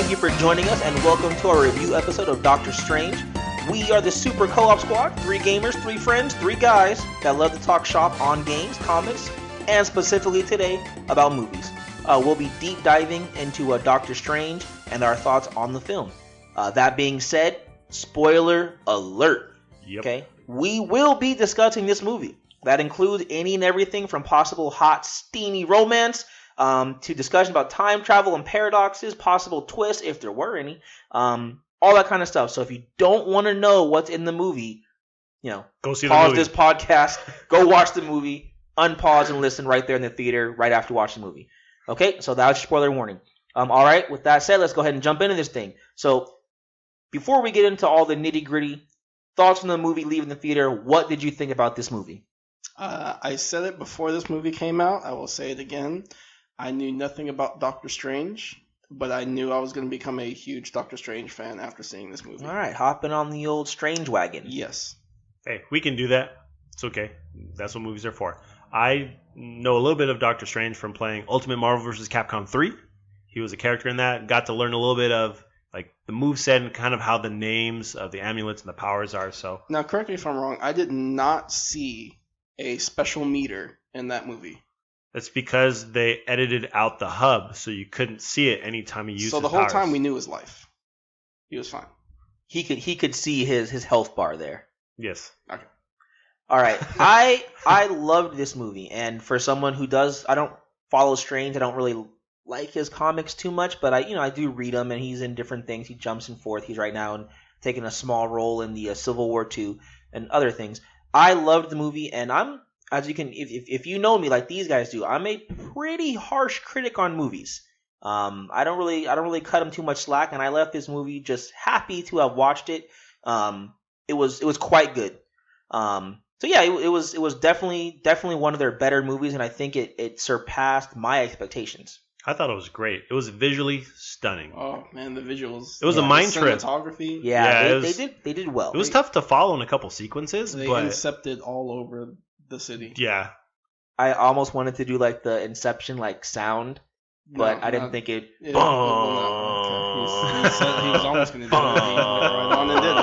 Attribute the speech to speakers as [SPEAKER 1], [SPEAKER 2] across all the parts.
[SPEAKER 1] Thank you for joining us and welcome to our review episode of Doctor Strange. We are the Super Co-op Squad, 3 gamers, 3 friends, 3 guys that love to talk shop on games, comics, and specifically today about movies. We'll be deep diving into Doctor Strange and our thoughts on the film. That being said, spoiler alert.
[SPEAKER 2] Yep.
[SPEAKER 1] Okay, we will be discussing this movie. That includes any and everything from possible hot, steamy romance to discussion about time travel and paradoxes, possible twists if there were any, all that kind of stuff. So if you don't want to know what's in the movie,
[SPEAKER 2] Go see
[SPEAKER 1] pause
[SPEAKER 2] the movie.
[SPEAKER 1] this podcast, go watch the movie, unpause and listen right there in the theater right after watching the movie. Okay, so that was your spoiler warning. All right, with that said, let's go ahead and jump into this thing. So before we get into all the nitty gritty thoughts from the movie leaving the theater, what did you think about this movie?
[SPEAKER 3] I said it before this movie came out. I will say it again. I knew nothing about Doctor Strange, but I knew I was going to become a huge Doctor Strange fan after seeing this movie.
[SPEAKER 1] All right, hopping on the old Strange wagon.
[SPEAKER 3] Yes.
[SPEAKER 2] Hey, we can do that. It's okay. That's what movies are for. I know a little bit of Doctor Strange from playing Ultimate Marvel vs. Capcom 3. He was a character in that. Got to learn a little bit of like the moveset and kind of how the names of the amulets and the powers are. So
[SPEAKER 3] Now, correct me if I'm wrong. I did not see a special meter in that movie.
[SPEAKER 2] that's because they edited out the hub, so you couldn't see it anytime he used
[SPEAKER 3] So
[SPEAKER 2] his
[SPEAKER 3] the whole
[SPEAKER 2] powers.
[SPEAKER 3] time we knew his life. He was fine.
[SPEAKER 1] He could see his health bar there.
[SPEAKER 2] Yes.
[SPEAKER 3] Okay.
[SPEAKER 1] All right, I loved this movie, and for someone who I don't follow Strange. I don't really like his comics too much, but I do read them, and he's in different things. He jumps and forth. He's right now taking a small role in the Civil War II and other things. I loved the movie, and I'm, as you can, if you know me like these guys do, I'm a pretty harsh critic on movies. I don't really cut them too much slack, and I left this movie just happy to have watched it. It was quite good. So yeah, it was definitely one of their better movies, and I think it surpassed my expectations.
[SPEAKER 2] I thought it was great. It was visually stunning.
[SPEAKER 3] Oh man, the visuals.
[SPEAKER 2] It was a mind
[SPEAKER 3] the
[SPEAKER 2] trip.
[SPEAKER 3] Cinematography.
[SPEAKER 1] Yeah, they did well.
[SPEAKER 2] It was tough to follow in a couple sequences,
[SPEAKER 3] They
[SPEAKER 2] but
[SPEAKER 3] incepted all over the city.
[SPEAKER 2] yeah.
[SPEAKER 1] I almost wanted to do like the Inception like sound, but
[SPEAKER 3] No,
[SPEAKER 1] I didn't
[SPEAKER 3] not-
[SPEAKER 1] think it.
[SPEAKER 3] Yeah, okay. He said he was almost going to do it. He went right on and did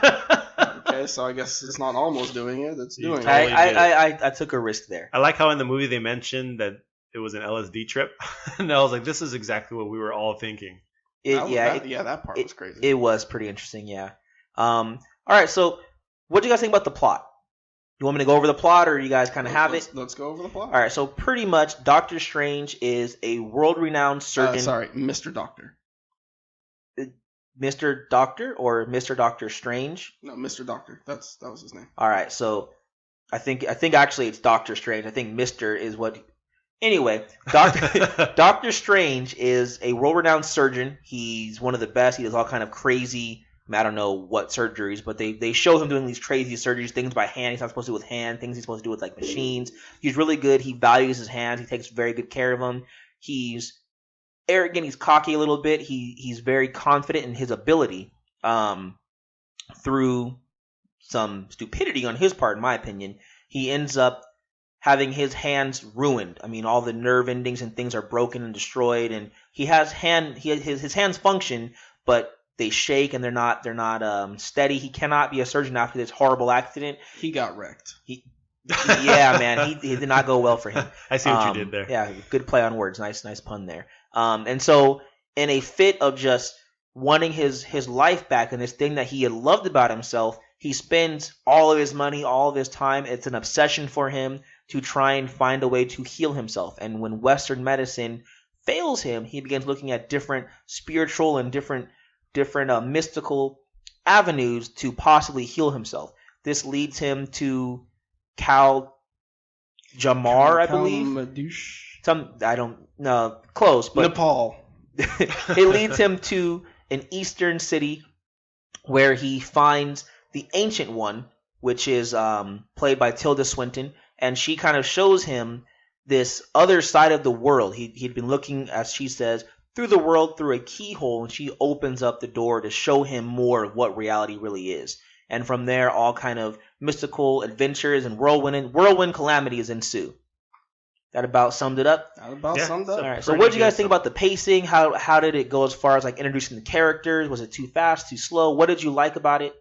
[SPEAKER 3] it. Okay, so I guess it's not almost doing it. It's
[SPEAKER 2] You
[SPEAKER 3] doing
[SPEAKER 2] totally
[SPEAKER 3] it.
[SPEAKER 1] I took a risk there.
[SPEAKER 2] I like how in the movie they mentioned that it was an LSD trip, and I was like, "This is exactly what we were all thinking."
[SPEAKER 3] That part was crazy.
[SPEAKER 1] It was pretty interesting. Yeah. All right. So, what do you guys think about the plot? You want me to go over the plot, or you guys kind of have it?
[SPEAKER 3] Let's go over the plot.
[SPEAKER 1] All right. So, pretty much, Doctor Strange is a world-renowned surgeon.
[SPEAKER 3] Sorry, Mr. Doctor.
[SPEAKER 1] Mr. Doctor or Mr. Doctor Strange?
[SPEAKER 3] No, Mr. Doctor. That was his name.
[SPEAKER 1] All right. So, I think actually it's Doctor Strange. I think Mr. is what. Anyway, Doctor Strange is a world-renowned surgeon. He's one of the best. He does all kind of crazy, I don't know what surgeries, but they show him doing these crazy surgeries, things by hand. He's not supposed to do with hand, things he's supposed to do with like machines. He's really good. He values his hands. He takes very good care of them. He's arrogant. He's cocky a little bit. He's very confident in his ability. Through some stupidity on his part, in my opinion, he ends up having his hands ruined. I mean, all the nerve endings and things are broken and destroyed, and his hands function, but they shake and they're not steady. He cannot be a surgeon after this horrible accident.
[SPEAKER 3] He got wrecked.
[SPEAKER 1] Yeah, man, he did not go well for him.
[SPEAKER 2] I see what you did there.
[SPEAKER 1] Yeah, good play on words. Nice pun there. And so in a fit of just wanting his life back and this thing that he had loved about himself, he spends all of his money, all of his time. It's an obsession for him to try and find a way to heal himself. And when Western medicine fails him, he begins looking at different spiritual and different mystical avenues to possibly heal himself. This leads him to Cal Jamar, I believe.
[SPEAKER 3] Madouche.
[SPEAKER 1] I don't know, close, but
[SPEAKER 3] Nepal.
[SPEAKER 1] it leads him to an eastern city where he finds the Ancient One, which is played by Tilda Swinton, and she kind of shows him this other side of the world. He'd been looking, as she says, through the world through a keyhole, and she opens up the door to show him more of what reality really is. And from there, all kind of mystical adventures and whirlwind calamities ensue. That about summed it up.
[SPEAKER 3] That about
[SPEAKER 2] Yeah,
[SPEAKER 3] summed up.
[SPEAKER 1] All right. So
[SPEAKER 2] pretty
[SPEAKER 1] what did you
[SPEAKER 2] good
[SPEAKER 1] guys think
[SPEAKER 2] sum.
[SPEAKER 1] about the pacing? How did it go as far as like introducing the characters? Was it too fast, too slow? What did you like about it?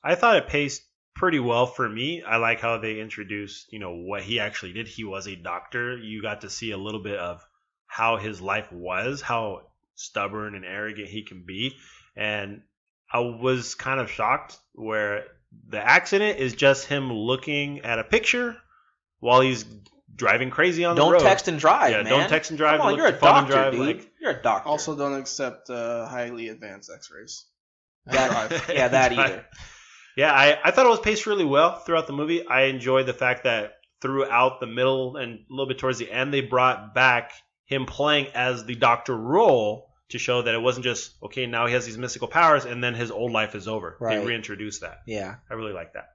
[SPEAKER 2] I thought it paced pretty well for me. I like how they introduced, what he actually did. He was a doctor. You got to see a little bit of how his life was, how stubborn and arrogant he can be. And I was kind of shocked where the accident is just him looking at a picture while he's driving crazy on the road.
[SPEAKER 1] Don't text and drive,
[SPEAKER 2] Yeah,
[SPEAKER 1] man.
[SPEAKER 2] don't text and drive.
[SPEAKER 1] Come on,
[SPEAKER 2] Look
[SPEAKER 1] you're
[SPEAKER 2] at
[SPEAKER 1] a
[SPEAKER 2] your phone and
[SPEAKER 1] doctor,
[SPEAKER 2] drive,
[SPEAKER 1] dude. You're a doctor.
[SPEAKER 3] Also, don't accept highly advanced X-rays.
[SPEAKER 1] yeah, that either.
[SPEAKER 2] Yeah, I thought it was paced really well throughout the movie. I enjoyed the fact that throughout the middle and a little bit towards the end, they brought back him playing as the doctor role to show that it wasn't just, okay, now he has these mystical powers and then his old life is over.
[SPEAKER 1] Right.
[SPEAKER 2] They reintroduced that.
[SPEAKER 1] Yeah.
[SPEAKER 2] I really like that.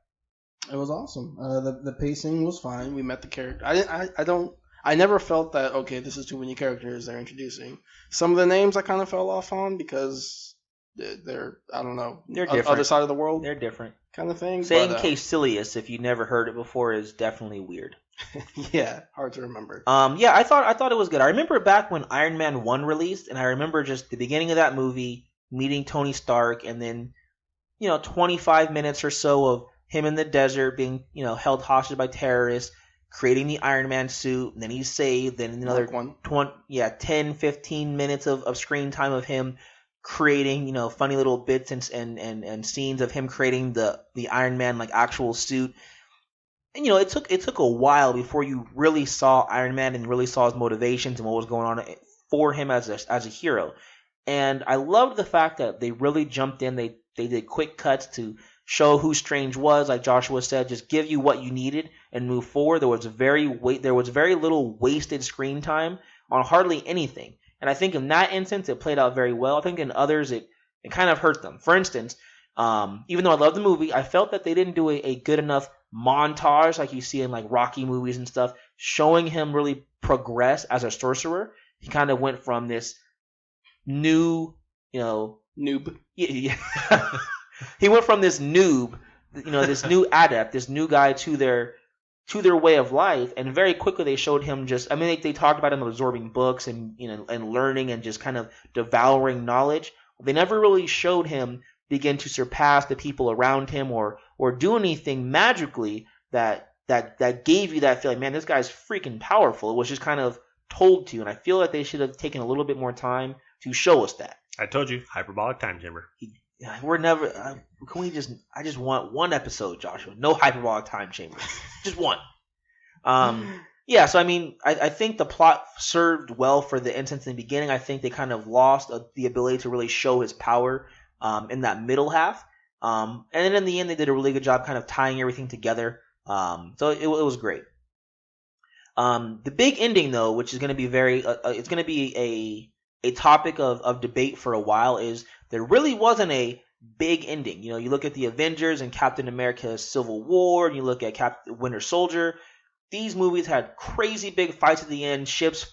[SPEAKER 3] It was awesome. The pacing was fine. We met the character. I never felt that, okay, this is too many characters they're introducing. Some of the names I kind of fell off on because they're I don't know,
[SPEAKER 1] They're different.
[SPEAKER 3] other side of the world
[SPEAKER 1] They're different.
[SPEAKER 3] kind of thing.
[SPEAKER 1] Saying
[SPEAKER 3] but,
[SPEAKER 1] Caecilius, if you never heard it before, is definitely weird.
[SPEAKER 3] yeah, hard to remember.
[SPEAKER 1] Yeah, I thought it was good. I remember back when Iron Man 1 released, and I remember just the beginning of that movie, meeting Tony Stark, and then 25 minutes or so of him in the desert being held hostage by terrorists, creating the Iron Man suit, and then he's saved, then another 10, 15 minutes of screen time of him creating funny little bits and scenes of him creating the Iron Man like actual suit. And it took a while before you really saw Iron Man and really saw his motivations and what was going on for him as a hero. And I loved the fact that they really jumped in. They did quick cuts to show who Strange was, like Joshua said, just give you what you needed and move forward. There was very little wasted screen time on hardly anything. And I think in that instance it played out very well. I think in others it kind of hurt them. For instance, even though I love the movie, I felt that they didn't do a good enough montage like you see in like Rocky movies and stuff, showing him really progress as a sorcerer. He kind of went from this new,
[SPEAKER 3] Noob.
[SPEAKER 1] yeah. He went from this noob, this new adept, this new guy to their way of life, and very quickly they showed him they talked about him absorbing books and and learning and just kind of devouring knowledge. They never really showed him begin to surpass the people around him or do anything magically that gave you that feeling, man, this guy's freaking powerful. It was just kind of told to you, and I feel like they should have taken a little bit more time to show us that.
[SPEAKER 2] I told you, hyperbolic time chamber.
[SPEAKER 1] We're never. Can we just? I just want one episode, Joshua. No hyperbolic time chamber. Just one. Yeah. So I think the plot served well for the instance in the beginning. I think they kind of lost the ability to really show his power in that middle half. And then in the end, they did a really good job kind of tying everything together. So it was great. The big ending, though, which is going to be it's going to be a topic of debate for a while, is there really wasn't a big ending. You look at the Avengers and Captain America's Civil War, and you look at Winter Soldier. These movies had crazy big fights at the end, ships,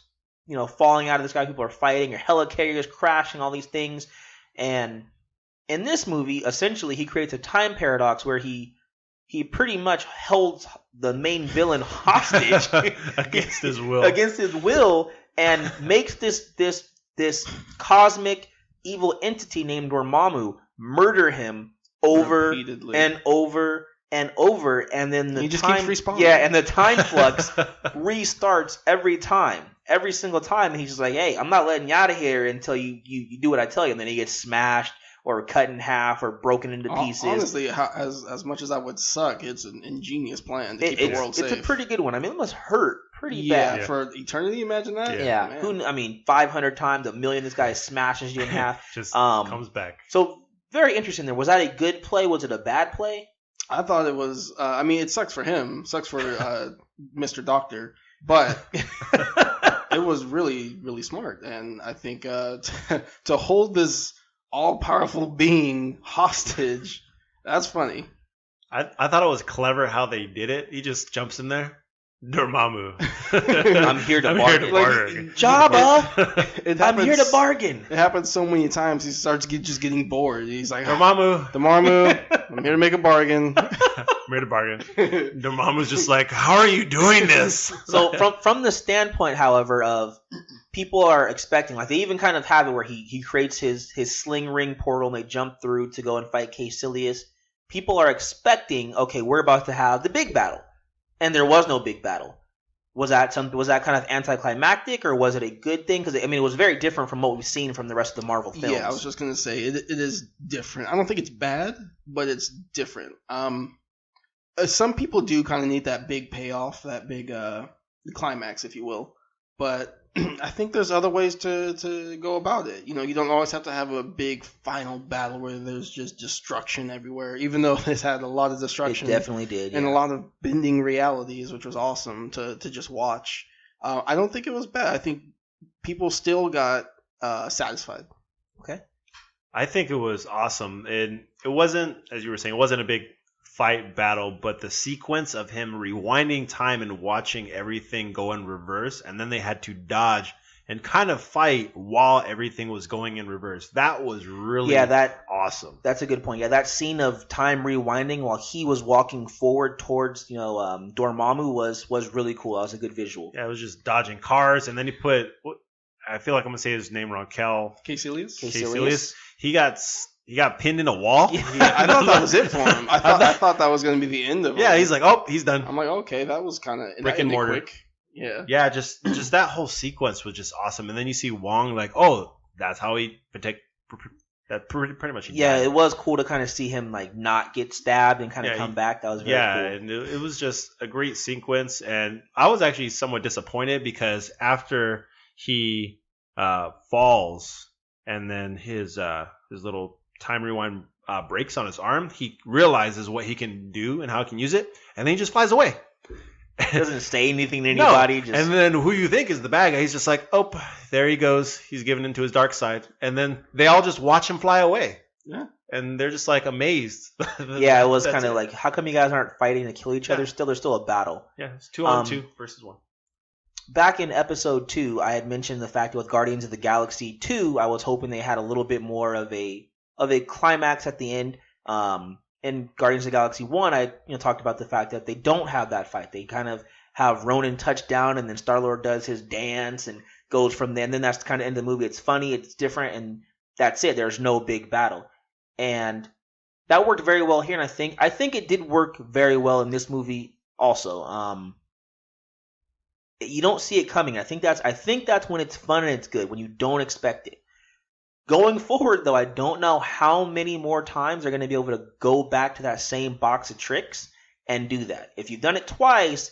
[SPEAKER 1] falling out of the sky, people are fighting, or helicarriers crashing, all these things. And in this movie, essentially, he creates a time paradox where he pretty much held the main villain hostage
[SPEAKER 2] against his will,
[SPEAKER 1] and makes this cosmic evil entity named Dormammu murder him over
[SPEAKER 3] repeatedly.
[SPEAKER 1] and over and over, and then
[SPEAKER 3] he just keeps respawning.
[SPEAKER 1] Yeah, and the time flux restarts every single time, and he's just like, hey, I'm not letting you out of here until you do what I tell you, and then he gets smashed or cut in half or broken into pieces.
[SPEAKER 3] Honestly, as much as that would suck, it's an ingenious plan to keep the world safe.
[SPEAKER 1] It's a pretty good one. It must hurt pretty
[SPEAKER 3] bad.
[SPEAKER 1] Yeah,
[SPEAKER 3] for eternity, imagine that?
[SPEAKER 1] Yeah. 500 times, a million, this guy smashes you in half.
[SPEAKER 2] Just comes back.
[SPEAKER 1] So, very interesting there. Was that a good play? Was it a bad play?
[SPEAKER 3] I thought it was, it sucks for him. Sucks for Mr. Doctor. But it was really, really smart. And I think to hold this all-powerful being hostage, that's funny.
[SPEAKER 2] I thought it was clever how they did it. He just jumps in there. Dormammu.
[SPEAKER 1] I'm here to bargain. Jabba, I'm here to bargain.
[SPEAKER 3] It happens so many times. He starts just getting bored. He's like,
[SPEAKER 2] Dormammu,
[SPEAKER 3] I'm here to make a bargain.
[SPEAKER 2] Made a bargain. Dormammu's just like, how are you doing this?
[SPEAKER 1] So from the standpoint, however, of people are expecting, like they even kind of have it where he creates his sling ring portal and they jump through to go and fight Caecilius. People are expecting, okay, we're about to have the big battle, and there was no big battle. Was that kind of anticlimactic, or was it a good thing? Because I mean, it was very different from what we've seen from the rest of the Marvel films.
[SPEAKER 3] Yeah, I was just gonna say it is different. I don't think it's bad, but it's different. Some people do kind of need that big payoff, that big climax, if you will. But I think there's other ways to go about it. You know, you don't always have to have a big final battle where there's just destruction everywhere. Even though this had a lot of destruction,
[SPEAKER 1] it definitely did,
[SPEAKER 3] and a lot of bending realities, which was awesome to just watch. I don't think it was bad. I think people still got satisfied.
[SPEAKER 1] Okay.
[SPEAKER 2] I think it was awesome, and it wasn't, as you were saying, it wasn't a big fight battle, but the sequence of him rewinding time and watching everything go in reverse, and then they had to dodge and kind of fight while everything was going in reverse. That was really awesome.
[SPEAKER 1] That's a good point. Yeah, that scene of time rewinding while he was walking forward towards Dormammu was really cool. That was a good visual.
[SPEAKER 2] Yeah, it was just dodging cars, and then he put, I feel like I'm gonna say his name wrong,
[SPEAKER 3] Caecilius.
[SPEAKER 2] He got pinned in a wall.
[SPEAKER 3] Yeah, I thought that was it for him. I thought that was going to be the end of it.
[SPEAKER 2] Yeah, he's like, oh, he's done.
[SPEAKER 3] I'm like, okay, that was kind of
[SPEAKER 2] brick and mortar.
[SPEAKER 3] Quick. Yeah.
[SPEAKER 2] Yeah, just that whole sequence was just awesome. And then you see Wong like, oh, that's how he protect. That pretty much.
[SPEAKER 1] Died. It was cool to kind of see him like not get stabbed and kind of come back. That was very cool.
[SPEAKER 2] And it was just a great sequence. And I was actually somewhat disappointed because after he falls and then his little time rewind breaks on his arm, he realizes what he can do and how he can use it, and then he just flies away.
[SPEAKER 1] Doesn't say anything to anybody.
[SPEAKER 2] No. And then who you think is the bad guy, he's just like, oh, there he goes. He's given into his dark side. And then they all just watch him fly away.
[SPEAKER 3] Yeah.
[SPEAKER 2] And they're just like amazed.
[SPEAKER 1] Yeah, it was kind of like, how come you guys aren't fighting to kill each other? There's still a battle.
[SPEAKER 2] Yeah, it's 2-on-2 versus 1.
[SPEAKER 1] Back in episode 2, I had mentioned the fact that with Guardians of the Galaxy 2, I was hoping they had a little bit more of a climax at the end. In Guardians of the Galaxy 1, I talked about the fact that they don't have that fight. They kind of have Ronan touch down, and then Star-Lord does his dance and goes from there. And then that's the kind of end of the movie. It's funny, it's different, and that's it. There's no big battle. And that worked very well here, and I think it did work very well in this movie also. You don't see it coming. I think that's when it's fun and it's good, when you don't expect it. Going forward, though, I don't know how many more times they're going to be able to go back to that same box of tricks and do that. If you've done it twice,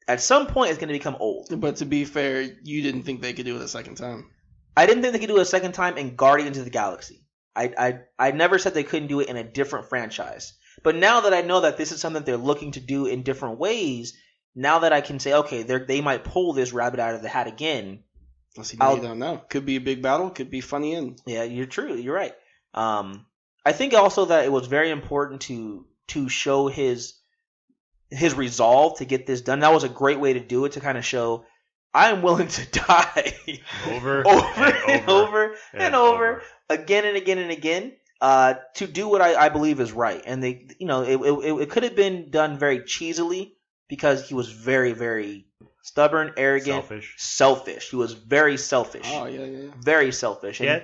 [SPEAKER 1] at some point it's going to become old.
[SPEAKER 3] But to be fair, you didn't think they could do it a second time.
[SPEAKER 1] I didn't think they could do it a second time in Guardians of the Galaxy. I never said they couldn't do it in a different franchise. But now that I know that this is something they're looking to do in different ways, now that I can say, okay, they might pull this rabbit out of the hat again.
[SPEAKER 3] You don't know. Could be a big battle. Could be funny end.
[SPEAKER 1] Yeah, you're true. You're right. I think also that it was very important to show his resolve to get this done. That was a great way to do it, to kind of show I'm willing to die
[SPEAKER 2] over
[SPEAKER 1] and over again and again and again to do what I believe is right. And they, it could have been done very cheesily because he was very, very stubborn, arrogant, selfish. He was very selfish.
[SPEAKER 3] Oh yeah.
[SPEAKER 1] Very selfish. And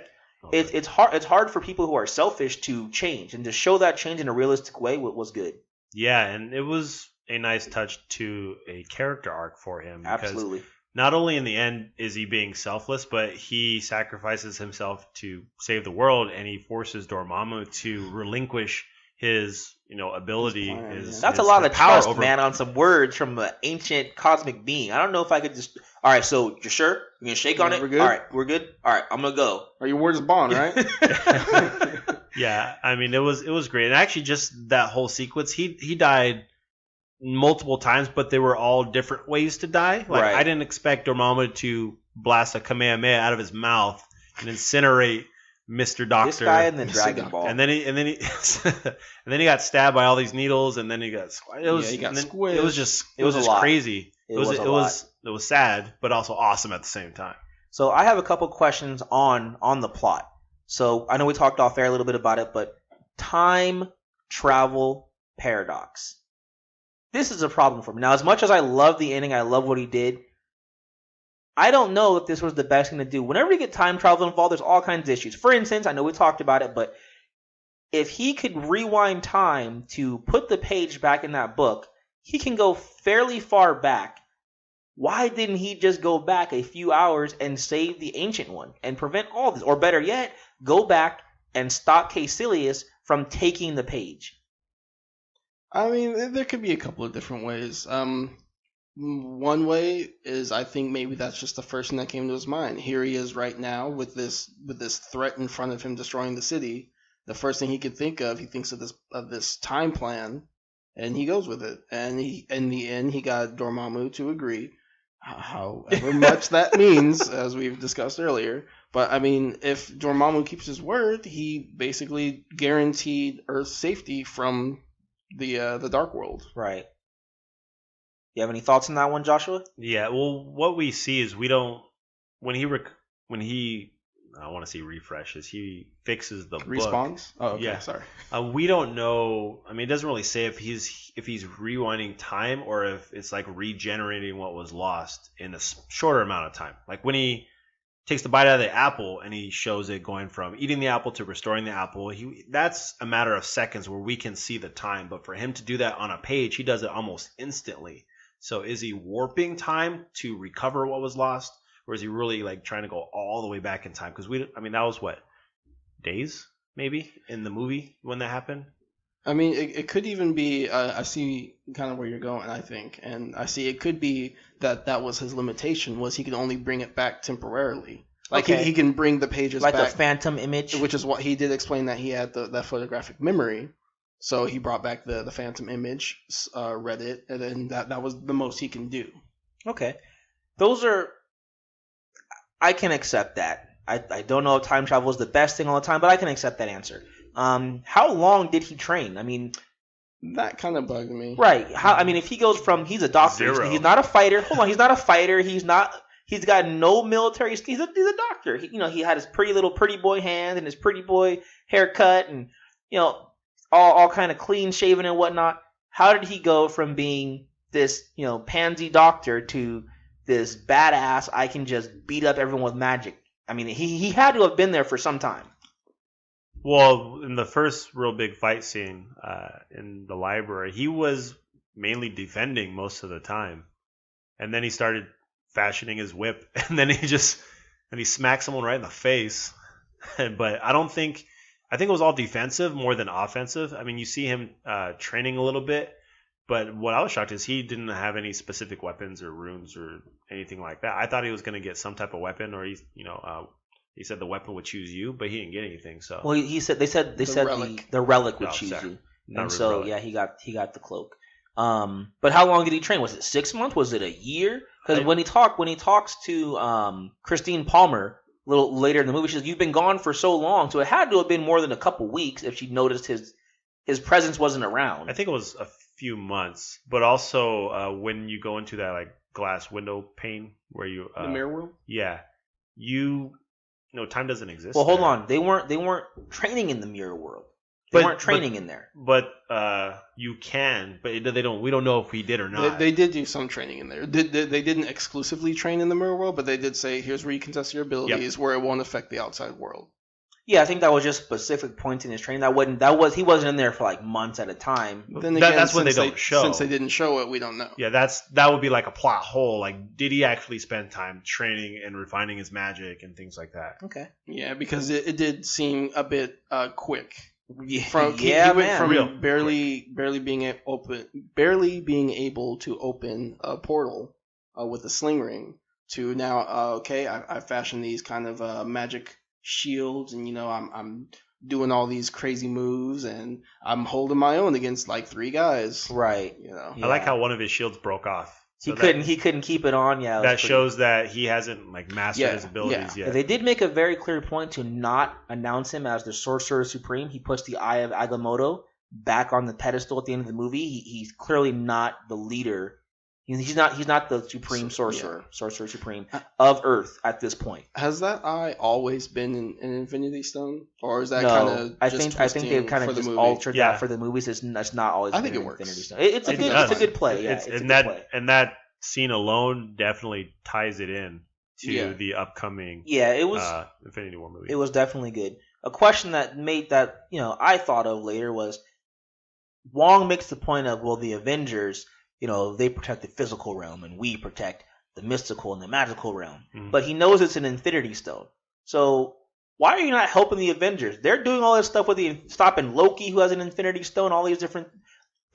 [SPEAKER 1] it's hard for people who are selfish to change, and to show that change in a realistic way was good.
[SPEAKER 2] Yeah, and it was a nice touch to a character arc for him.
[SPEAKER 1] Absolutely.
[SPEAKER 2] Not only in the end is he being selfless, but he sacrifices himself to save the world, and he forces Dormammu to relinquish his ability.
[SPEAKER 1] That's a lot of trust, man, on some words from an ancient cosmic being. I don't know if I could just. All right, so you're sure? You're gonna shake on it?
[SPEAKER 3] We're good?
[SPEAKER 1] All right, we're good. All right, I'm gonna go.
[SPEAKER 3] Are your words bond, right?
[SPEAKER 2] Yeah, I mean it was great, and actually just that whole sequence, he died multiple times, but they were all different ways to die. Like right. I didn't expect Dormammu to blast a Kamehameha out of his mouth and incinerate Mr. Doctor,
[SPEAKER 1] this guy in the Dragon Ball,
[SPEAKER 2] and then he got stabbed by all these needles, and then he got squished. It was just crazy. It was sad, but also awesome at the same time.
[SPEAKER 1] So I have a couple questions on the plot. So I know we talked off air a little bit about it, but time travel paradox. this is a problem for me. Now, as much as I love the ending, I love what he did. I don't know if this was the best thing to do. Whenever you get time travel involved, there's all kinds of issues. For instance, I know we talked about it, but if he could rewind time to put the page back in that book, he can go fairly far back. Why didn't he just go back a few hours and save the Ancient One and prevent all this? Or better yet, go back and stop Caecilius from taking the page.
[SPEAKER 3] I mean, there could be a couple of different ways. One way is I think maybe that's just the first thing that came to his mind. Here he is right now with this threat in front of him destroying the city. The first thing he could think of, he thinks of this time plan, and he goes with it. And in the end, he got Dormammu to agree, however much that means, as we've discussed earlier. But I mean, if Dormammu keeps his word, he basically guaranteed Earth's safety from the Dark World.
[SPEAKER 1] Right. You have any thoughts on that one, Joshua?
[SPEAKER 2] Yeah. Well, what we see is we don't when he I want to say refreshes. He fixes the
[SPEAKER 3] Respawns?
[SPEAKER 2] book.
[SPEAKER 3] Oh, okay.
[SPEAKER 2] Yeah.
[SPEAKER 3] Sorry.
[SPEAKER 2] We don't know. I mean, it doesn't really say if he's rewinding time or if it's like regenerating what was lost in a shorter amount of time. Like when he takes the bite out of the apple and he shows it going from eating the apple to restoring the apple. That's a matter of seconds where we can see the time. But for him to do that on a page, he does it almost instantly. So is he warping time to recover what was lost? Or is he really like trying to go all the way back in time? Because that was what, days maybe in the movie when that happened.
[SPEAKER 3] I mean, it could even be. I see kind of where you're going. I think, and I see it could be that was his limitation, was he could only bring it back temporarily. Like
[SPEAKER 1] Okay.
[SPEAKER 3] he can bring the pages
[SPEAKER 1] Like
[SPEAKER 3] back,
[SPEAKER 1] the phantom image?
[SPEAKER 3] which is what he did explain, that he had that photographic memory. So he brought back the phantom image, read it, and then that was the most he can do.
[SPEAKER 1] Okay. Those are... I can accept that. I don't know if time travel is the best thing all the time, but I can accept that answer. How long did he train? I mean...
[SPEAKER 3] That kind of bugged me.
[SPEAKER 1] Right. If he goes from... He's a doctor.
[SPEAKER 2] 0.
[SPEAKER 1] He's not a fighter. Hold on. He's not a fighter. He's got no military... He's a doctor. He had his pretty boy hand and his pretty boy haircut and, all kind of clean shaven and whatnot. How did he go from being this, pansy doctor to this badass, I can just beat up everyone with magic? I mean, he had to have been there for some time.
[SPEAKER 2] Well, in the first real big fight scene in the library, he was mainly defending most of the time. And then he started fashioning his whip, and then he smacked someone right in the face. But I think it was all defensive more than offensive. I mean, you see him training a little bit, but what I was shocked is he didn't have any specific weapons or runes or anything like that. I thought he was going to get some type of weapon, or he said the weapon would choose you, but he didn't get anything. So
[SPEAKER 1] well, they said the relic would choose
[SPEAKER 2] sorry.
[SPEAKER 1] you,
[SPEAKER 2] Not
[SPEAKER 1] and so
[SPEAKER 2] relic.
[SPEAKER 1] yeah, he got the cloak. But how long did he train? Was it 6 months? Was it a year? Because when he talks to Christine Palmer a little later in the movie, she says, "You've been gone for so long," so it had to have been more than a couple weeks if she noticed his presence wasn't around.
[SPEAKER 2] I think it was a few months, but also when you go into that like glass window pane where you
[SPEAKER 3] The mirror world.
[SPEAKER 2] yeah, time doesn't exist.
[SPEAKER 1] Well, hold
[SPEAKER 2] there.
[SPEAKER 1] on. They weren't training in the mirror world. They weren't training in there.
[SPEAKER 2] But you can, but they don't. We don't know if he did or not.
[SPEAKER 3] They did do some training in there. They didn't exclusively train in the mirror world, but they did say, here's where you can test your abilities, where it won't affect the outside world.
[SPEAKER 1] Yeah, I think that was just specific points in his training. He wasn't in there for like months at a time.
[SPEAKER 3] Then again,
[SPEAKER 2] that's when they don't show.
[SPEAKER 3] Since they didn't show it, we don't know.
[SPEAKER 2] Yeah, that would be like a plot hole. Like, did he actually spend time training and refining his magic and things like that?
[SPEAKER 1] Okay.
[SPEAKER 3] Yeah, because it did seem a bit quick.
[SPEAKER 1] Yeah,
[SPEAKER 3] He went from barely being able to open a portal with a sling ring to now, I fashioned these kind of magic shields, and I'm doing all these crazy moves, and I'm holding my own against like 3 guys.
[SPEAKER 1] Right.
[SPEAKER 3] Yeah.
[SPEAKER 2] I like how one of his shields broke off.
[SPEAKER 1] He couldn't keep it on. Yeah.
[SPEAKER 2] That shows that he hasn't like mastered his abilities yet.
[SPEAKER 1] They did make a very clear point to not announce him as the sorcerer supreme. He puts the Eye of Agamotto back on the pedestal at the end of the movie. He's clearly not the leader He's not the supreme sorcerer supreme of Earth at this point.
[SPEAKER 3] Has that eye always been an Infinity Stone, or is that
[SPEAKER 1] No,
[SPEAKER 3] kind of
[SPEAKER 1] I think they've kind of just altered that for the movies. That's not always.
[SPEAKER 3] I think
[SPEAKER 1] been
[SPEAKER 3] it works.
[SPEAKER 1] Infinity Stone. It's a good play. Yeah,
[SPEAKER 2] and that scene alone definitely ties it in to the upcoming
[SPEAKER 1] it was
[SPEAKER 2] Infinity War movie.
[SPEAKER 1] It was definitely good. A question that I thought of later was Wong makes the point of, well, the Avengers, they protect the physical realm and we protect the mystical and the magical realm. Mm-hmm. But he knows it's an Infinity Stone. So why are you not helping the Avengers? They're doing all this stuff with stopping Loki, who has an Infinity Stone, all these different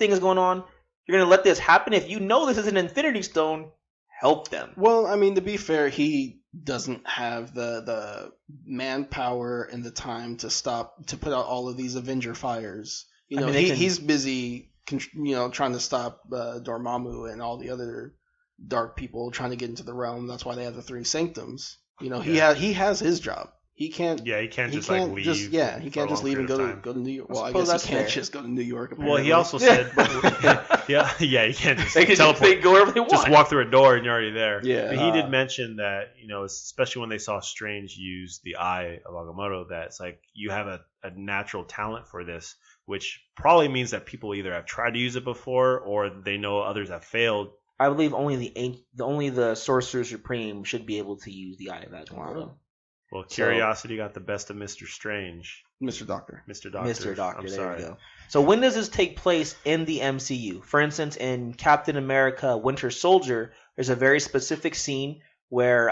[SPEAKER 1] things going on. You're going to let this happen? If you know this is an Infinity Stone, help them.
[SPEAKER 3] Well, I mean, to be fair, he doesn't have the manpower and the time to put out all of these Avenger fires. He's busy, trying to stop Dormammu and all the other dark people trying to get into the realm. That's why they have the three sanctums. He has his job. He can't.
[SPEAKER 2] Yeah, he can't leave.
[SPEAKER 3] He can't just leave and go to New York. Well, I guess he can't just go to New York. Apparently.
[SPEAKER 2] Well, he also said, he can't just teleport.
[SPEAKER 1] They go wherever they want.
[SPEAKER 2] Just walk through a door and you're already there.
[SPEAKER 3] Yeah.
[SPEAKER 2] But he did mention that, especially when they saw Strange use the eye of Agamotto, that it's like you have a natural talent for this, which probably means that people either have tried to use it before or they know others have failed.
[SPEAKER 1] I believe only the Sorcerer Supreme should be able to use the eye of Agamotto. Wow.
[SPEAKER 2] Well, curiosity got the best of Mr. Strange.
[SPEAKER 3] Mr. Doctor.
[SPEAKER 1] I'm sorry. You go. So when does this take place in the MCU? For instance, in Captain America Winter Soldier, there's a very specific scene where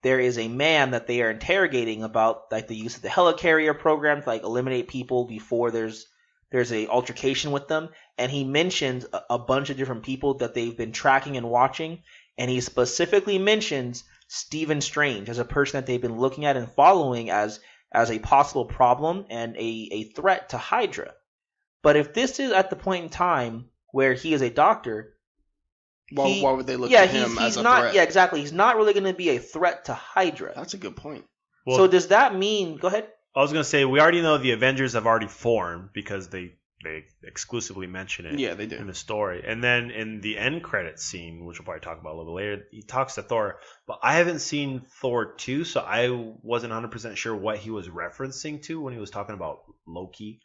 [SPEAKER 1] there is a man that they are interrogating about the use of the helicarrier program to eliminate people before there's a altercation with them, and he mentions a bunch of different people that they've been tracking and watching, and he specifically mentions Stephen Strange as a person that they've been looking at and following as a possible problem and a threat to Hydra. But if this is at the point in time where he is a doctor,
[SPEAKER 3] why would they look at him as a threat?
[SPEAKER 1] Yeah, exactly. He's not really going to be a threat to Hydra.
[SPEAKER 3] That's a good point.
[SPEAKER 1] Well, so does that mean? Go ahead.
[SPEAKER 2] I was going to say, we already know the Avengers have already formed because they exclusively mention it.
[SPEAKER 3] Yeah, they do.
[SPEAKER 2] In the story. And then in the end credits scene, which we'll probably talk about a little bit later, he talks to Thor. But I haven't seen Thor 2, so I wasn't 100% sure what he was referencing to when he was talking about Loki.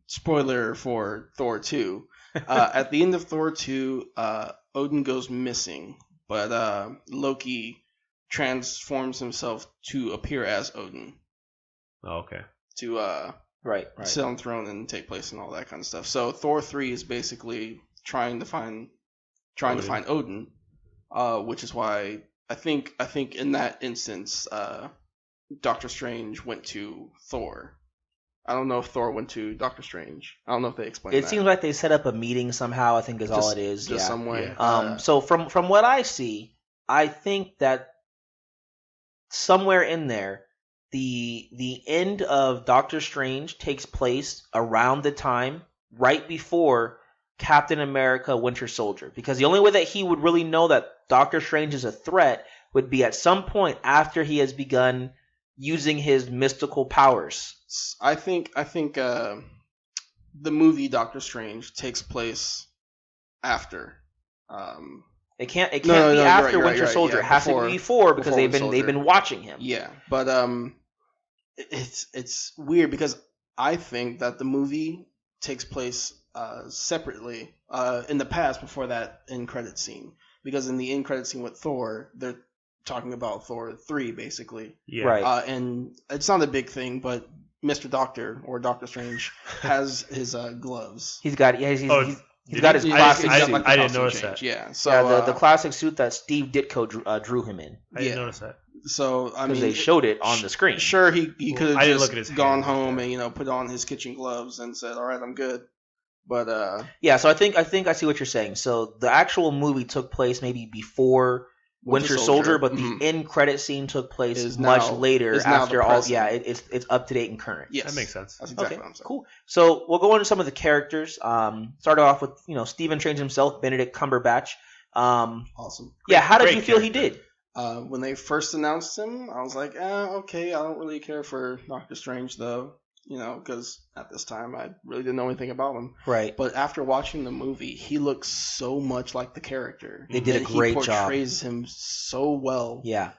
[SPEAKER 3] Spoiler for Thor 2. At the end of Thor 2, Odin goes missing, but Loki transforms himself to appear as Odin.
[SPEAKER 2] Oh, okay.
[SPEAKER 3] To
[SPEAKER 1] right.
[SPEAKER 3] sit on the throne and take place and all that kind of stuff. So Thor 3 is basically trying to find Odin, which is why I think in that instance, Doctor Strange went to Thor. I don't know if Thor went to Doctor Strange. I don't know if they explained that.
[SPEAKER 1] It seems like they set up a meeting somehow, I think is all it is.
[SPEAKER 3] Just some way.
[SPEAKER 1] Yeah. So from what I see, I think that somewhere in there, the end of Doctor Strange takes place around the time right before Captain America Winter Soldier. Because the only way that he would really know that Doctor Strange is a threat would be at some point after he has begun using his mystical powers.
[SPEAKER 3] I think the movie Doctor Strange takes place after.
[SPEAKER 1] It can't be after Winter Soldier. It has to be before because they've been watching him.
[SPEAKER 3] Yeah, but it's weird because I think that the movie takes place separately in the past before that end credit scene, because in the end credit scene with Thor, they're talking about Thor 3 basically.
[SPEAKER 2] Yeah.
[SPEAKER 1] Right.
[SPEAKER 3] And it's not a big thing, but Mr. Doctor or Doctor Strange has his gloves.
[SPEAKER 1] He's got his classic suit.
[SPEAKER 2] I didn't notice that.
[SPEAKER 3] Yeah. So
[SPEAKER 1] the classic suit that Steve Ditko drew him in.
[SPEAKER 2] I didn't notice that.
[SPEAKER 3] So I mean,
[SPEAKER 1] they showed it on the screen.
[SPEAKER 3] Sure, he could have just gone home
[SPEAKER 2] and
[SPEAKER 3] and put on his kitchen gloves and said, "All right, I'm good." But
[SPEAKER 1] yeah. So I think I see what you're saying. So the actual movie took place maybe before Winter Soldier, but the end credit scene took place much later after all. Yeah, it's up to date and current.
[SPEAKER 2] Yes, that makes sense.
[SPEAKER 3] That's exactly what I'm saying.
[SPEAKER 1] Cool. So we'll go into some of the characters. Start off with Stephen Strange himself, Benedict Cumberbatch.
[SPEAKER 3] Awesome.
[SPEAKER 1] Yeah, how did you feel he did?
[SPEAKER 3] When they first announced him, I was like, okay, I don't really care for Doctor Strange though. because at this time I really didn't know anything about him.
[SPEAKER 1] Right.
[SPEAKER 3] But after watching the movie, he looks so much like the character.
[SPEAKER 1] They did a great job.
[SPEAKER 3] He portrays him so well.
[SPEAKER 1] Yeah.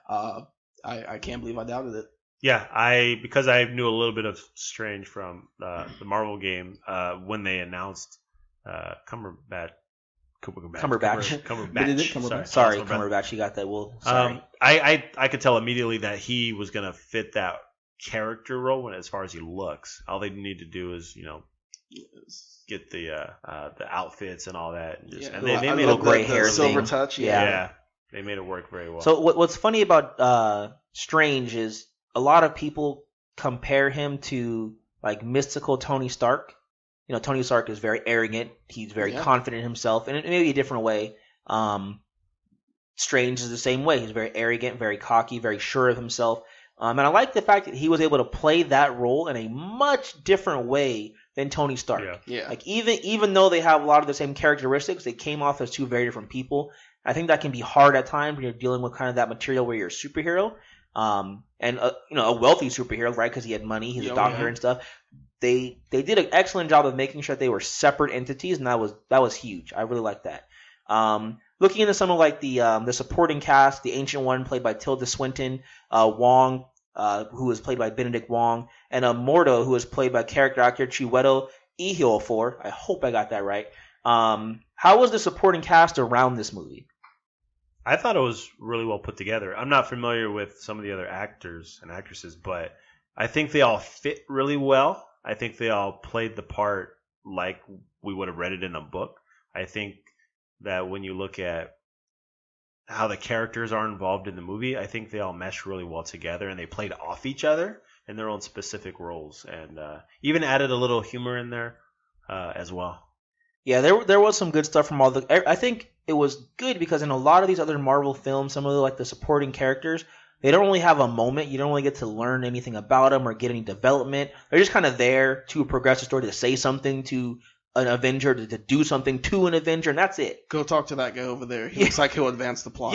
[SPEAKER 3] I can't believe I doubted it.
[SPEAKER 2] Yeah, because I knew a little bit of Strange from the Marvel game when they announced Cumberbatch.
[SPEAKER 1] Sorry, Cumberbatch. You got that. Well, sorry.
[SPEAKER 2] I could tell immediately that he was gonna fit that character role as far as he looks. All they need to do is get the outfits and all that, and they made
[SPEAKER 1] a gray hair
[SPEAKER 3] silver
[SPEAKER 1] thing.
[SPEAKER 3] touch.
[SPEAKER 2] Yeah, they made it work very well.
[SPEAKER 1] So what's funny about Strange is a lot of people compare him to like mystical Tony Stark. Tony Stark is very arrogant. He's very confident in himself, and it may be a different way. Strange is the same way. He's very arrogant, very cocky, very sure of himself. And I like the fact that he was able to play that role in a much different way than Tony Stark.
[SPEAKER 3] Yeah.
[SPEAKER 1] Like even though they have a lot of the same characteristics, they came off as two very different people. I think that can be hard at times when you're dealing with kind of that material where you're a superhero, and a wealthy superhero, right? Because he had money, he's a doctor and stuff. They did an excellent job of making sure they were separate entities, and that was huge. I really like that. Looking into some of like the supporting cast, the Ancient One played by Tilda Swinton, Wong, who was played by Benedict Wong, and Mordo, who was played by character actor Chiwetel Ejiofor. I hope I got that right. How was the supporting cast around this movie?
[SPEAKER 2] I thought it was really well put together. I'm not familiar with some of the other actors and actresses, but I think they all fit really well. I think they all played the part like we would have read it in a book. I think that when you look at how the characters are involved in the movie, I think they all mesh really well together, and they played off each other in their own specific roles, and even added a little humor in there as well.
[SPEAKER 1] Yeah, there was some good stuff from all the. I think it was good because in a lot of these other Marvel films, some of the supporting characters, they don't really have a moment. You don't really get to learn anything about them or get any development. They're just kind of there to progress the story, to say something to an Avenger, to do something to an Avenger, and that's it.
[SPEAKER 3] Go talk to that guy over there. He looks like he'll advance the plot.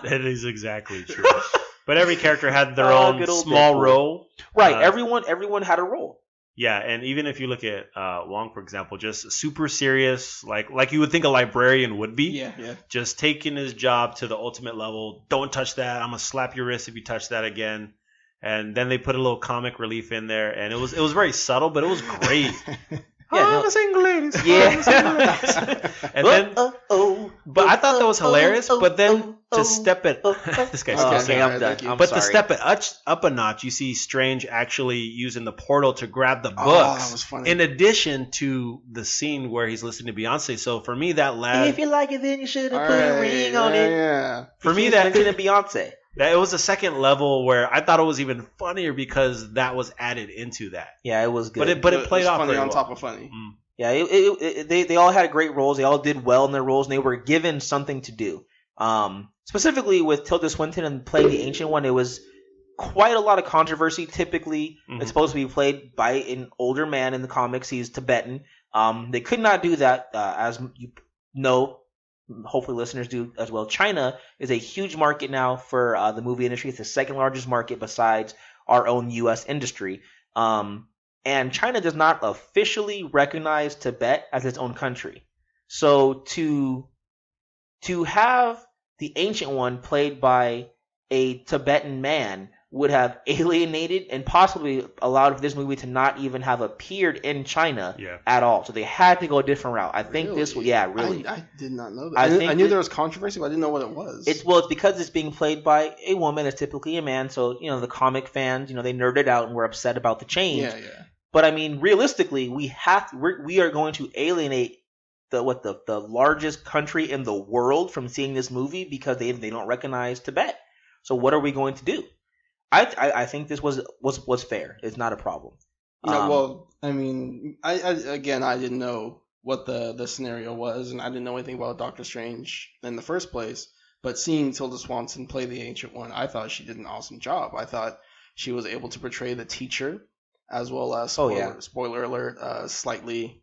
[SPEAKER 2] That is exactly true. But every character had their own small role.
[SPEAKER 1] Right. Everyone had a role.
[SPEAKER 2] Yeah, and even if you look at Wong, for example, just super serious, like you would think a librarian would be.
[SPEAKER 3] Yeah.
[SPEAKER 2] Just taking his job to the ultimate level. Don't touch that. I'm gonna slap your wrist if you touch that again. And then they put a little comic relief in there, and it was very subtle, but it was great.
[SPEAKER 1] Yeah,
[SPEAKER 3] the single ladies.
[SPEAKER 1] Yeah.
[SPEAKER 2] And then, but I thought that was hilarious. But then to step it, this guy's
[SPEAKER 1] okay, I'm done. I'm
[SPEAKER 2] but
[SPEAKER 1] sorry.
[SPEAKER 2] to step it up a notch, you see Strange actually using the portal to grab the books.
[SPEAKER 3] Oh, that was funny.
[SPEAKER 2] In addition to the scene where he's listening to Beyonce. So for me, that lad.
[SPEAKER 1] If you like it, then you should have put a ring on it.
[SPEAKER 3] Yeah.
[SPEAKER 2] For me, that
[SPEAKER 1] mentioned Beyonce.
[SPEAKER 2] That it was a second level where I thought it was even funnier because that was added into that.
[SPEAKER 1] Yeah, it was good.
[SPEAKER 2] But it played off
[SPEAKER 3] funny
[SPEAKER 2] very
[SPEAKER 3] on
[SPEAKER 2] well.
[SPEAKER 3] top of funny.
[SPEAKER 1] Yeah, they all had great roles. They all did well in their roles, and they were given something to do. Specifically with Tilda Swinton and playing the Ancient One, it was quite a lot of controversy. Typically, it's supposed to be played by an older man in the comics. He's Tibetan. They could not do that, as you know. Hopefully listeners do as well. China is a huge market now for the movie industry. It's the second largest market besides our own U.S. industry. And China does not officially recognize Tibet as its own country. So to have the Ancient One played by a Tibetan man would have alienated and possibly allowed this movie to not even have appeared in China at all. So they had to go a different route. I think this was, really.
[SPEAKER 3] I did not know that.
[SPEAKER 1] I
[SPEAKER 3] knew there was controversy, but I didn't know what it was.
[SPEAKER 1] It's because it's being played by a woman. It's typically a man. So, the comic fans, they nerded out and were upset about the change.
[SPEAKER 3] Yeah.
[SPEAKER 1] But I mean, realistically, we are going to alienate the largest country in the world from seeing this movie because they don't recognize Tibet. So what are we going to do? I think this was fair. It's not a problem.
[SPEAKER 3] Well, I mean, I didn't know what the scenario was, and I didn't know anything about Doctor Strange in the first place. But seeing Tilda Swinton play the Ancient One, I thought she did an awesome job. I thought she was able to portray the teacher as well as spoiler alert, slightly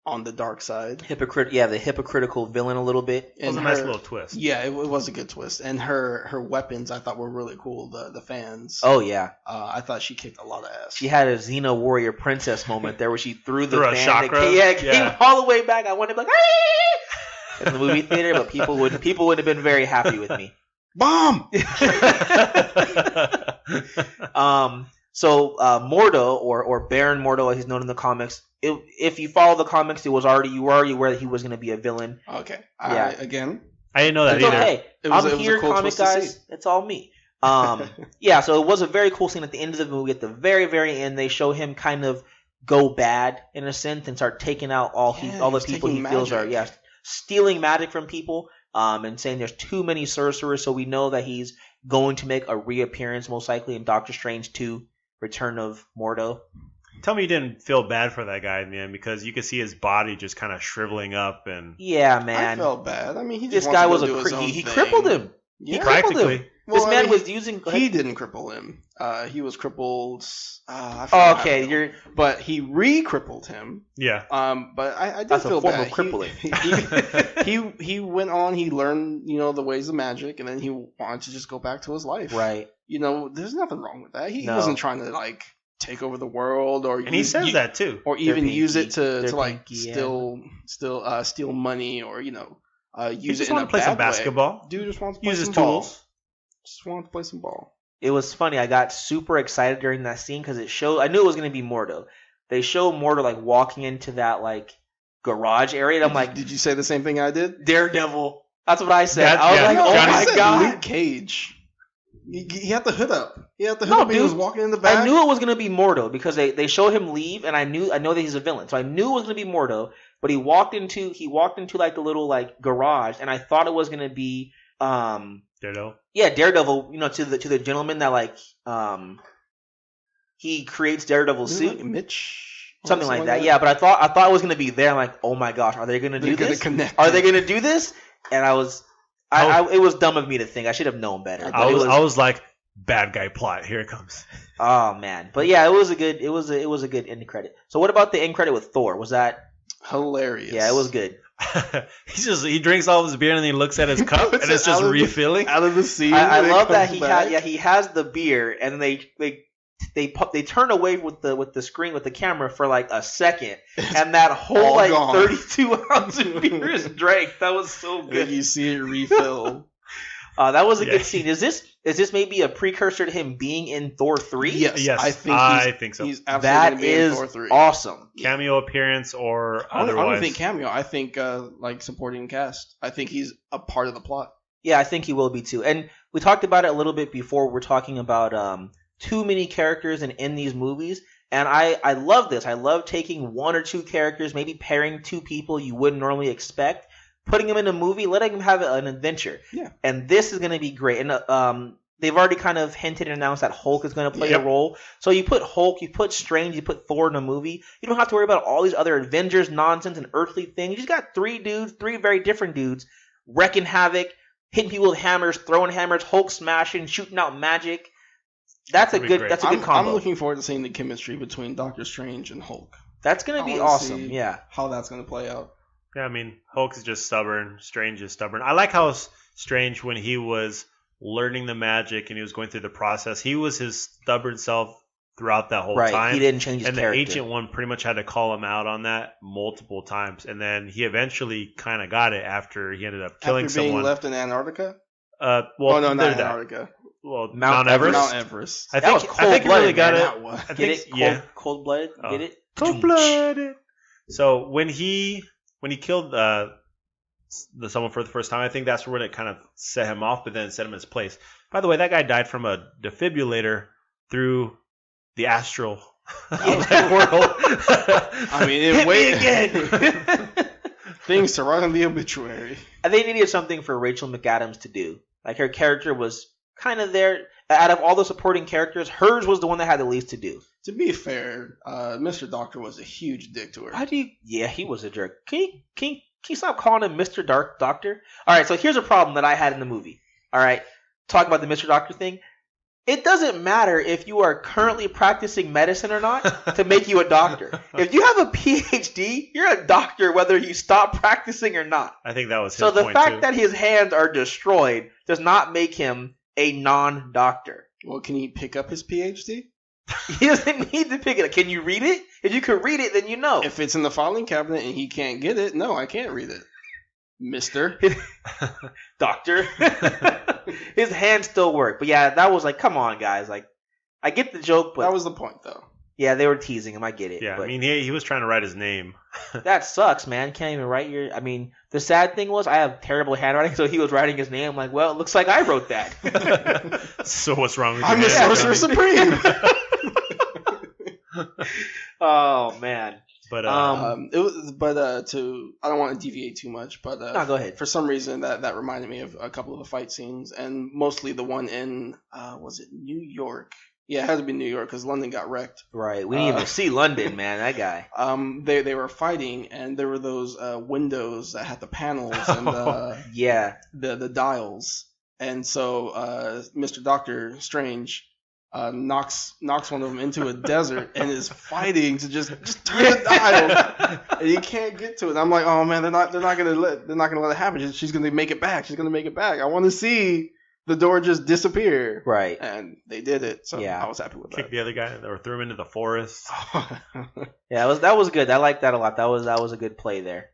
[SPEAKER 3] on the dark side.
[SPEAKER 1] The hypocritical villain a little bit.
[SPEAKER 2] It was a nice little twist.
[SPEAKER 3] Yeah, it was a good twist. And her weapons I thought were really cool. The fans.
[SPEAKER 1] Oh yeah.
[SPEAKER 3] I thought she kicked a lot of ass.
[SPEAKER 1] She had a Xena warrior princess moment there where she threw the
[SPEAKER 2] Threw a
[SPEAKER 1] fan.
[SPEAKER 2] chakra?
[SPEAKER 1] It came all the way back. I wanted to be like, "Ah!" in the movie theater, but people would have been very happy with me.
[SPEAKER 3] Bomb.
[SPEAKER 1] So Mordo or Baron Mordo, as he's known in the comics, if you follow the comics, you were already aware that he was going to be a villain.
[SPEAKER 3] Okay.
[SPEAKER 1] Yeah.
[SPEAKER 3] I didn't know
[SPEAKER 2] that
[SPEAKER 1] It's
[SPEAKER 2] either.
[SPEAKER 1] okay. I'm here,
[SPEAKER 3] cool
[SPEAKER 1] comic
[SPEAKER 3] twist to
[SPEAKER 1] guys.
[SPEAKER 3] see.
[SPEAKER 1] It's all me. Yeah. So it was a very cool scene at the end of the movie. At the very, very end, they show him kind of go bad in a sense and start taking out all the people he feels are stealing magic from people. And saying there's too many sorcerers, so we know that he's going to make a reappearance most likely in Doctor Strange 2, Return of Mordo.
[SPEAKER 2] Tell me you didn't feel bad for that guy in the end, because you could see his body just kind of shriveling up and.
[SPEAKER 1] Yeah, man.
[SPEAKER 3] I felt bad. I mean,
[SPEAKER 1] this guy was he crippled him.
[SPEAKER 3] Yeah.
[SPEAKER 1] He crippled him.
[SPEAKER 2] Practically.
[SPEAKER 1] This man was using.
[SPEAKER 3] He didn't cripple him. He was crippled. I
[SPEAKER 1] Oh, okay.
[SPEAKER 3] But he re-crippled him.
[SPEAKER 2] Yeah.
[SPEAKER 3] But I did
[SPEAKER 1] That's
[SPEAKER 3] feel
[SPEAKER 1] a form
[SPEAKER 3] bad.
[SPEAKER 1] of crippling.
[SPEAKER 3] He went on. He learned the ways of magic, and then he wanted to just go back to his life.
[SPEAKER 1] Right.
[SPEAKER 3] There's nothing wrong with that. He wasn't trying to take over the world,
[SPEAKER 2] and he says that too,
[SPEAKER 3] or even use it to steal money, or use it in a
[SPEAKER 2] play
[SPEAKER 3] bad
[SPEAKER 2] some basketball.
[SPEAKER 3] Way. Dude just wants to play
[SPEAKER 2] use his
[SPEAKER 3] some
[SPEAKER 2] tools.
[SPEAKER 3] ball. Just wanted to play some ball.
[SPEAKER 1] It was funny. I got super excited during that scene because I knew it was going to be Mordo. They show Mordo walking into that garage area, and I'm like,
[SPEAKER 3] did you say the same thing I did?
[SPEAKER 1] Daredevil. That's what I said. I was like, oh my god,
[SPEAKER 3] Luke Cage. He had the hood up. He had the hood up. He was walking in the back.
[SPEAKER 1] I knew it was going to be Mordo because they show him leave, and I know that he's a villain, so I knew it was going to be Mordo. But he walked into the little garage, and I thought it was going to be
[SPEAKER 2] Daredevil.
[SPEAKER 1] Yeah, Daredevil. To the gentleman that he creates Daredevil's suit,
[SPEAKER 3] Mitch,
[SPEAKER 1] something like that. Yeah, but I thought it was going to be there. I'm like, oh my gosh, are they going to do this? Are they going to do this? And it was dumb of me to think. I should have known better.
[SPEAKER 2] I was like, bad guy plot. Here it comes.
[SPEAKER 1] Oh man, but yeah, it was a good end credit. So what about the end credit with Thor? Was that
[SPEAKER 3] hilarious?
[SPEAKER 1] Yeah, it was good.
[SPEAKER 2] he drinks all of his beer and then he looks at his cup and it's just refilling
[SPEAKER 3] out of the sea.
[SPEAKER 1] I love that he has the beer and they turn away with the screen with the camera for a second, and that whole 32 ounce of beer is drank. That was so good.
[SPEAKER 3] And you see it refill.
[SPEAKER 1] That was a good scene. Is this maybe a precursor to him being in Thor 3?
[SPEAKER 3] Yes.
[SPEAKER 2] I think so.
[SPEAKER 3] He's absolutely
[SPEAKER 1] in
[SPEAKER 3] Thor 3.
[SPEAKER 1] Awesome.
[SPEAKER 2] Cameo appearance or otherwise.
[SPEAKER 3] I don't think cameo. I think supporting cast. I think he's a part of the plot.
[SPEAKER 1] Yeah, I think he will be too. And we talked about it a little bit before. We're talking about too many characters in these movies. And I love this. I love taking one or two characters, maybe pairing two people you wouldn't normally expect, putting them in a movie, letting them have an adventure.
[SPEAKER 3] Yeah.
[SPEAKER 1] And this is going to be great. And they've already kind of hinted and announced that Hulk is going to play a role. So you put Hulk, you put Strange, you put Thor in a movie. You don't have to worry about all these other Avengers nonsense and earthly things. You just got three very different dudes, wrecking havoc, hitting people with hammers, throwing hammers, Hulk smashing, shooting out magic. That's a good combo.
[SPEAKER 3] I'm looking forward to seeing the chemistry between Doctor Strange and Hulk.
[SPEAKER 1] That's going to be awesome. Yeah.
[SPEAKER 3] How that's going to play out.
[SPEAKER 2] Yeah, I mean, Hulk is just stubborn. Strange is stubborn. I like how Strange, when he was learning the magic and he was going through the process, he was his stubborn self throughout that whole time.
[SPEAKER 1] He didn't change his character.
[SPEAKER 2] And the Ancient One pretty much had to call him out on that multiple times. And then he eventually kind of got it after he ended up killing someone.
[SPEAKER 3] After being left in Antarctica?
[SPEAKER 2] No, not
[SPEAKER 3] Antarctica.
[SPEAKER 2] Well, Mount Everest.
[SPEAKER 3] Mount Everest.
[SPEAKER 2] I think he really got it.
[SPEAKER 1] Get it? Cold-blooded? Get it?
[SPEAKER 2] Cold-blooded. So when he killed someone for the first time, I think that's when it kind of set him off, but then set him in his place. By the way, that guy died from a defibrillator through the astral world.
[SPEAKER 3] I mean,
[SPEAKER 1] hit me again.
[SPEAKER 3] Things to write on the obituary.
[SPEAKER 1] They needed something for Rachel McAdams to do. Her character was kind of there. Out of all the supporting characters, hers was the one that had the least to do.
[SPEAKER 3] To be fair, Mr. Doctor was a huge dick to her.
[SPEAKER 1] Yeah, he was a jerk. Can you stop calling him Mr. Doctor? All right, so here's a problem that I had in the movie. All right, talk about the Mr. Doctor thing. It doesn't matter if you are currently practicing medicine or not to make you a doctor. If you have a PhD, you're a doctor whether you stop practicing or not.
[SPEAKER 2] I think that was his
[SPEAKER 1] So the
[SPEAKER 2] point,
[SPEAKER 1] fact
[SPEAKER 2] too.
[SPEAKER 1] that his hands are destroyed does not make him a non-doctor.
[SPEAKER 3] Well, can he pick up his PhD?
[SPEAKER 1] He doesn't need to pick it up. Can you read it? If you can read it, then you know.
[SPEAKER 3] If it's in the filing cabinet and he can't get it, no, I can't read it. Mister.
[SPEAKER 1] Doctor. His hands still work. But yeah, that was like, come on, guys. Like, I get the joke, but
[SPEAKER 3] That was the point, though.
[SPEAKER 1] yeah, they were teasing him. I get it.
[SPEAKER 2] Yeah,
[SPEAKER 1] but
[SPEAKER 2] I mean, he was trying to write his name.
[SPEAKER 1] that sucks, man. Can't even write your. I mean, the sad thing was I have terrible handwriting, so he was writing his name. I'm like, well, it looks like I wrote that.
[SPEAKER 2] So what's wrong with
[SPEAKER 3] I'm
[SPEAKER 2] you?
[SPEAKER 3] the
[SPEAKER 2] man?
[SPEAKER 3] sorcerer supreme.
[SPEAKER 1] Oh man.
[SPEAKER 2] But
[SPEAKER 3] It was, but to I don't want to deviate too much, but
[SPEAKER 1] No, go ahead.
[SPEAKER 3] for some reason that reminded me of a couple of the fight scenes, and mostly the one in was it New York? Yeah, it had to be New York because London got wrecked.
[SPEAKER 1] Right. We didn't even see London, man. That guy.
[SPEAKER 3] They were fighting, and there were those windows that had the panels and
[SPEAKER 1] Yeah.
[SPEAKER 3] the dials, and so Mr. Doctor Strange knocks one of them into a desert and is fighting to just turn the dial, and he can't get to it. I'm like, oh man, they're not gonna let it happen. She's gonna make it back. I want to see the door just disappear.
[SPEAKER 1] Right.
[SPEAKER 3] And they did it. So
[SPEAKER 1] Yeah.
[SPEAKER 3] I was happy with
[SPEAKER 2] kicked
[SPEAKER 3] that.
[SPEAKER 2] the other guy or threw him into the forest.
[SPEAKER 1] Yeah, that was good. I liked that a lot. That was a good play there.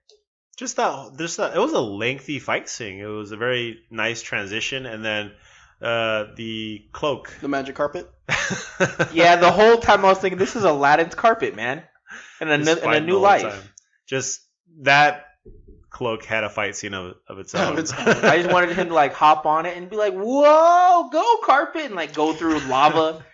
[SPEAKER 2] Just that it was a lengthy fight scene. It was a very nice transition, and then the cloak.
[SPEAKER 3] The magic carpet.
[SPEAKER 1] Yeah, the whole time I was thinking this is Aladdin's carpet, man, and
[SPEAKER 2] Just
[SPEAKER 1] a
[SPEAKER 2] fighting
[SPEAKER 1] new
[SPEAKER 2] the whole
[SPEAKER 1] life.
[SPEAKER 2] time. Just that cloak had a fight scene of its own.
[SPEAKER 3] Of its own.
[SPEAKER 1] I just wanted him to like hop on it and be like, "Whoa, go carpet!" and like go through lava.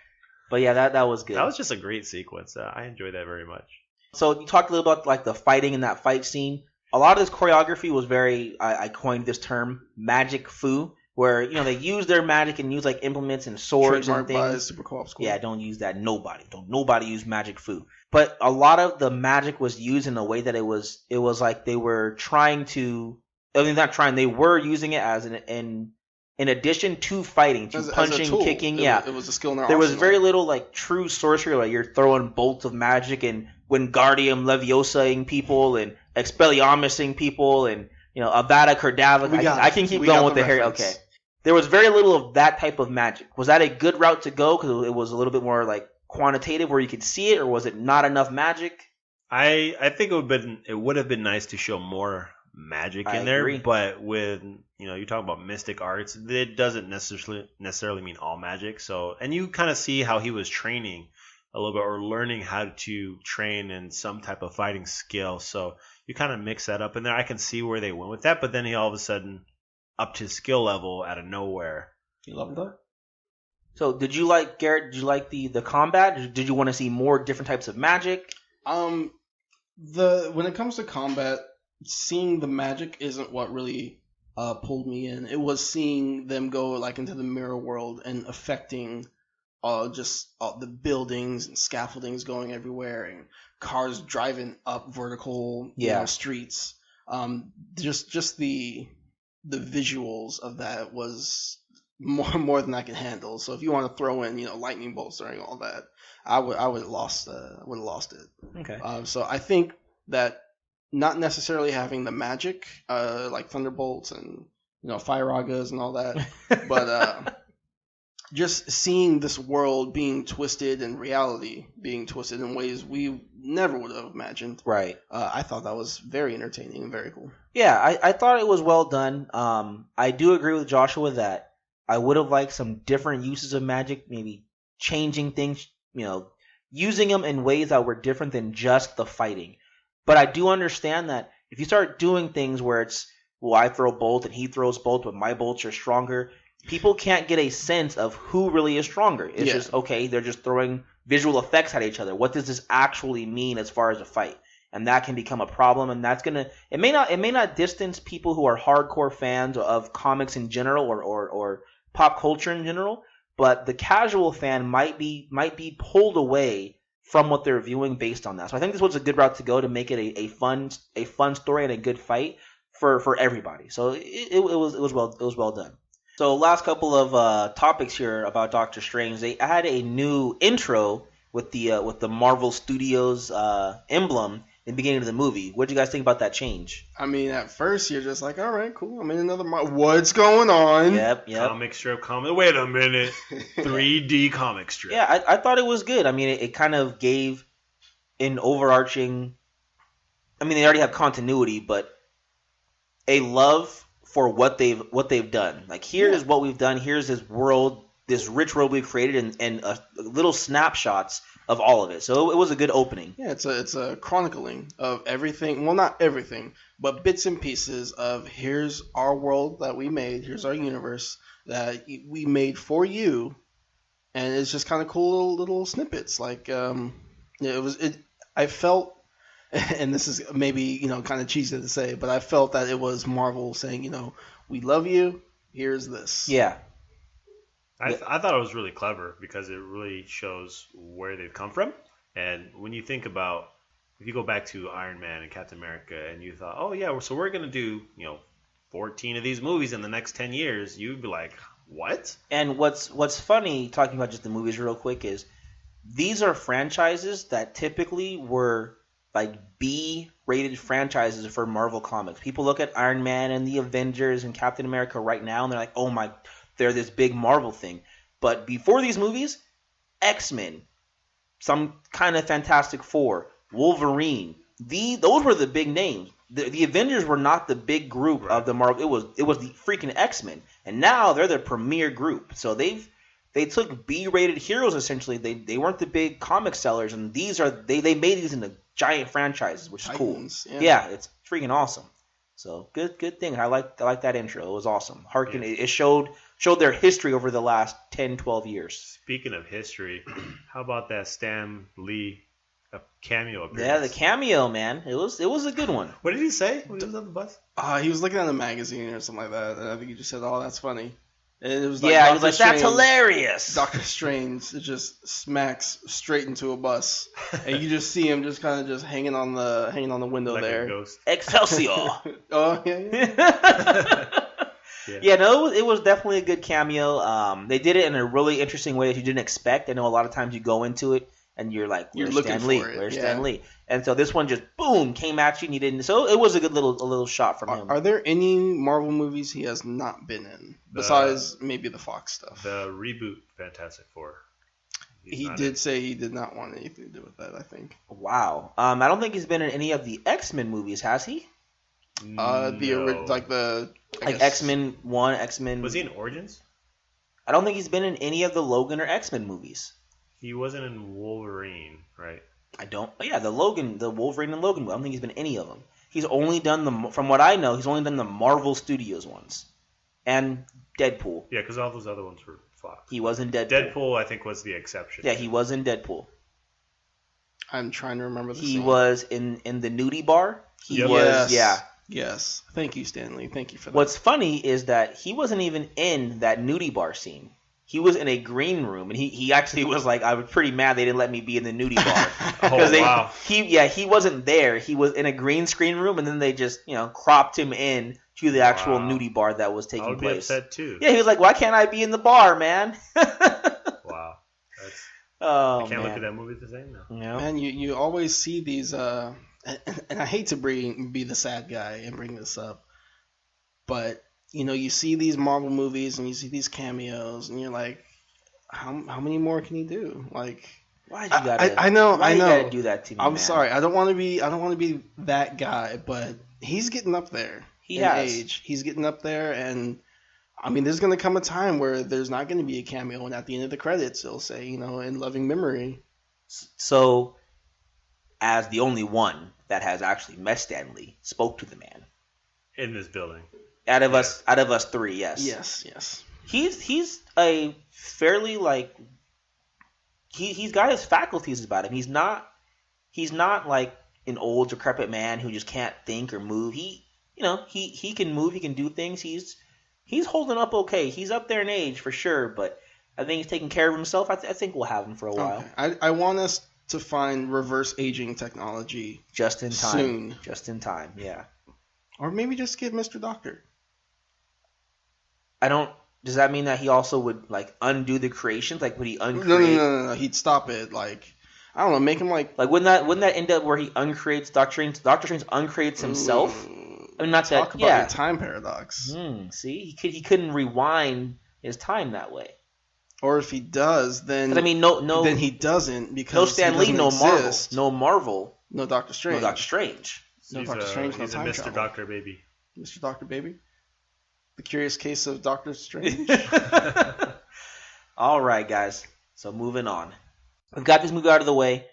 [SPEAKER 1] But yeah, that was good.
[SPEAKER 2] That was just a great sequence. I enjoyed that very much.
[SPEAKER 1] So you talked a little about like the fighting in that fight scene. A lot of this choreography was very, I coined this term, magic fu, where they use their magic and use like implements and swords and
[SPEAKER 3] Trademarked by
[SPEAKER 1] things.
[SPEAKER 3] Super Co-op School.
[SPEAKER 1] Yeah, don't use that. Don't nobody use magic fu. But a lot of the magic was used in a way that it was like they were trying to. I mean, not trying. They were using it as in addition to fighting, to
[SPEAKER 3] As a
[SPEAKER 1] punching,
[SPEAKER 3] tool.
[SPEAKER 1] kicking.
[SPEAKER 3] It was a skill in their
[SPEAKER 1] There was
[SPEAKER 3] arsenal.
[SPEAKER 1] very little like true sorcery, like you're throwing bolts of magic and Wingardium Leviosaing people and Expelliarmusing people and Avada Kedavra. I can keep going with the hair. Okay, there was very little of that type of magic. Was that a good route to go because it was a little bit more like quantitative where you could see it, or was it not enough magic?
[SPEAKER 2] I think it would have been nice to show more magic
[SPEAKER 1] I
[SPEAKER 2] in there,
[SPEAKER 1] agree.
[SPEAKER 2] but with you talk about mystic arts, it doesn't necessarily mean all magic. So, and you kind of see how he was training a little bit or learning how to train in some type of fighting skill. So you kind of mix that up in there. I can see where they went with that, but then he all of a sudden upped his skill level out of nowhere.
[SPEAKER 3] You love that?
[SPEAKER 1] So did you like Garrett? Did you like the combat? Did you want to see more different types of magic?
[SPEAKER 3] When it comes to combat, seeing the magic isn't what really pulled me in. It was seeing them go like into the mirror world and affecting just the buildings and scaffoldings going everywhere and cars driving up vertical streets. Just the visuals of that was more than I could handle. So if you want to throw in lightning bolts during all that, I would have lost it.
[SPEAKER 1] Okay.
[SPEAKER 3] So I think that not necessarily having the magic like thunderbolts and fire ragas and all that, but just seeing this world being twisted and reality being twisted in ways we never would have imagined.
[SPEAKER 1] Right.
[SPEAKER 3] I thought that was very entertaining and very cool.
[SPEAKER 1] Yeah, I thought it was well done. I do agree with Joshua that I would have liked some different uses of magic, maybe changing things, using them in ways that were different than just the fighting. But I do understand that if you start doing things where it's, well, I throw bolt and he throws bolt, but my bolts are stronger, people can't get a sense of who really is stronger. It's just, okay, they're just throwing visual effects at each other. What does this actually mean as far as a fight? And that can become a problem, and that's it may not distance people who are hardcore fans of comics in general or pop culture in general, but the casual fan might be pulled away from what they're viewing based on that. So I think this was a good route to go to make it a fun story and a good fight for everybody. So it was well done. So last couple of topics here about Doctor Strange. They had a new intro with the Marvel Studios emblem in the beginning of the movie. What do you guys think about that change?
[SPEAKER 3] I mean, at first you're just like, all right, cool. I'm in another. What's going on?
[SPEAKER 1] Yep.
[SPEAKER 2] Comic strip, Wait a minute, 3D comic strip.
[SPEAKER 1] Yeah, I thought it was good. I mean, it kind of gave an overarching. I mean, they already have continuity, but a love for what they've done. Like, here is what we've done. Here's this world, this rich world we've created, and little snapshots of all of it. So it was a good opening.
[SPEAKER 3] Yeah, it's a chronicling of everything. Well, not everything, but bits and pieces of here's our world that we made. Here's our universe that we made for you, and it's just kind of cool little snippets. Like, I felt, and this is maybe kind of cheesy to say, but I felt that it was Marvel saying, we love you. Here's this.
[SPEAKER 1] Yeah.
[SPEAKER 2] I thought it was really clever because it really shows where they've come from. And when you think about, if you go back to Iron Man and Captain America and you thought, oh yeah, so we're going to do, 14 of these movies in the next 10 years, you'd be like, what?
[SPEAKER 1] And what's funny, talking about just the movies real quick, is these are franchises that typically were like B-rated franchises for Marvel Comics. People look at Iron Man and the Avengers and Captain America right now and they're like, oh my, they're this big Marvel thing. But before these movies, X-Men, some kind of Fantastic Four, Wolverine, those were the big names. The Avengers were not the big group of the Marvel. It was the freaking X-Men, and now they're the premier group. So they took B-rated heroes essentially. They weren't the big comic sellers, and they made these into giant franchises, which is
[SPEAKER 3] Titans,
[SPEAKER 1] cool. Yeah, it's freaking awesome. So good thing. I like that intro. It was awesome. It showed their history over the last 10, 12 years.
[SPEAKER 2] Speaking of history, how about that Stan Lee cameo appearance?
[SPEAKER 1] Yeah, the cameo, man. It was a good one.
[SPEAKER 2] What did he say when he was on the bus?
[SPEAKER 3] He was looking at a magazine or something like that, and I think he just said, "Oh, that's funny." And it was like,
[SPEAKER 1] yeah, he was like, "That's hilarious."
[SPEAKER 3] Doctor Strange just smacks straight into a bus, and you just see him just kind of just hanging on the window
[SPEAKER 2] like
[SPEAKER 3] there.
[SPEAKER 2] A ghost.
[SPEAKER 1] Excelsior.
[SPEAKER 3] Oh yeah.
[SPEAKER 1] Yeah, no, it was definitely a good cameo. They did it in a really interesting way that you didn't expect. I know a lot of times you go into it and you're like, "Where's Stan Lee? Where's Stan Lee?" And so this one just boom came at you and you didn't. So it was a good little shot from him.
[SPEAKER 3] Are there any Marvel movies he has not been in besides maybe the Fox stuff?
[SPEAKER 2] The reboot Fantastic Four.
[SPEAKER 3] He did say he did not want anything to do with that, I think.
[SPEAKER 1] Wow. I don't think he's been in any of the X-Men movies, has he?
[SPEAKER 2] No.
[SPEAKER 1] X-Men 1, X-Men...
[SPEAKER 2] Was he in Origins?
[SPEAKER 1] I don't think he's been in any of the Logan or X-Men movies.
[SPEAKER 2] He wasn't in Wolverine, right?
[SPEAKER 1] I don't... Oh, yeah, the Wolverine and Logan. I don't think he's been in any of them. He's only done from what I know, he's only done the Marvel Studios ones. And Deadpool.
[SPEAKER 2] Yeah, because all those other ones were Fox.
[SPEAKER 1] He was in Deadpool.
[SPEAKER 2] Deadpool, I think, was the exception.
[SPEAKER 1] Yeah, he was in Deadpool.
[SPEAKER 3] I'm trying to remember the
[SPEAKER 1] He
[SPEAKER 3] scene.
[SPEAKER 1] was in the nudie bar. He
[SPEAKER 2] Yep.
[SPEAKER 1] was,
[SPEAKER 3] Yes.
[SPEAKER 1] yeah.
[SPEAKER 3] Yes. Thank you, Stanley. Thank you for that.
[SPEAKER 1] What's funny is that he wasn't even in that nudie bar scene. He was in a green room, and he actually was like, I was pretty mad they didn't let me be in the nudie bar.
[SPEAKER 2] Oh, wow.
[SPEAKER 1] He wasn't there. He was in a green screen room, and then they just, cropped him in to the actual nudie bar that was taking place.
[SPEAKER 2] I would be upset, too.
[SPEAKER 1] Yeah, he was like, why can't I be in the bar, man?
[SPEAKER 2] Wow.
[SPEAKER 1] Oh,
[SPEAKER 2] I can't
[SPEAKER 1] man.
[SPEAKER 2] look at that movie the same now.
[SPEAKER 1] Yeah.
[SPEAKER 3] Man, you always see these, and I hate to be the sad guy and bring this up, but you see these Marvel movies and you see these cameos, and you're like, how many more can you do? Like,
[SPEAKER 1] Why'd you gotta?
[SPEAKER 3] I know.
[SPEAKER 1] You gotta do that to me.
[SPEAKER 3] I'm
[SPEAKER 1] man?
[SPEAKER 3] sorry. I don't want to be that guy, but he's getting up there.
[SPEAKER 1] He
[SPEAKER 3] in
[SPEAKER 1] has.
[SPEAKER 3] age. He's getting up there, and I mean, there's going to come a time where there's not going to be a cameo, and at the end of the credits, it'll say, in loving memory.
[SPEAKER 1] So, as the only one that has actually met Stan Lee, spoke to the man.
[SPEAKER 2] In this building.
[SPEAKER 1] Out of us three, yes.
[SPEAKER 3] Yes.
[SPEAKER 1] He's a fairly he's got his faculties about him. He's not like an old decrepit man who just can't think or move. He can move, he can do things. He's holding up okay. He's up there in age for sure, but I think he's taking care of himself. I think we'll have him for a while.
[SPEAKER 3] Okay. I want us to find reverse aging technology
[SPEAKER 1] Just in time.
[SPEAKER 3] soon.
[SPEAKER 1] Just in time, yeah.
[SPEAKER 3] Or maybe just get Mr. Doctor.
[SPEAKER 1] I don't Does that mean that he also would like undo the creations? Like would he
[SPEAKER 3] No,
[SPEAKER 1] uncreate?
[SPEAKER 3] no. He'd stop it. Like I don't know, make him like.
[SPEAKER 1] Like wouldn't that end up where he uncreates Doctor Strange? Doctor Strange uncreates himself. I mean, not
[SPEAKER 3] Talk
[SPEAKER 1] that.
[SPEAKER 3] about
[SPEAKER 1] Yeah.
[SPEAKER 3] your time paradox.
[SPEAKER 1] See, he couldn't rewind his time that way.
[SPEAKER 3] Or if he does, then
[SPEAKER 1] 'Cause, I mean, no,
[SPEAKER 3] then he doesn't because
[SPEAKER 1] no Stan Lee,
[SPEAKER 3] he
[SPEAKER 1] no
[SPEAKER 3] doesn't
[SPEAKER 1] Marvel,
[SPEAKER 3] exist.
[SPEAKER 1] no Marvel,
[SPEAKER 3] No Doctor Strange.
[SPEAKER 1] no Doctor Strange.
[SPEAKER 3] No
[SPEAKER 2] He's
[SPEAKER 3] Doctor Strange, no
[SPEAKER 2] he's a
[SPEAKER 3] time
[SPEAKER 2] Mr.
[SPEAKER 3] travel.
[SPEAKER 2] Doctor baby.
[SPEAKER 3] Mr. Doctor Baby. The Curious Case of Doctor Strange.
[SPEAKER 1] All right, guys. So moving on, we've got this movie out of the way.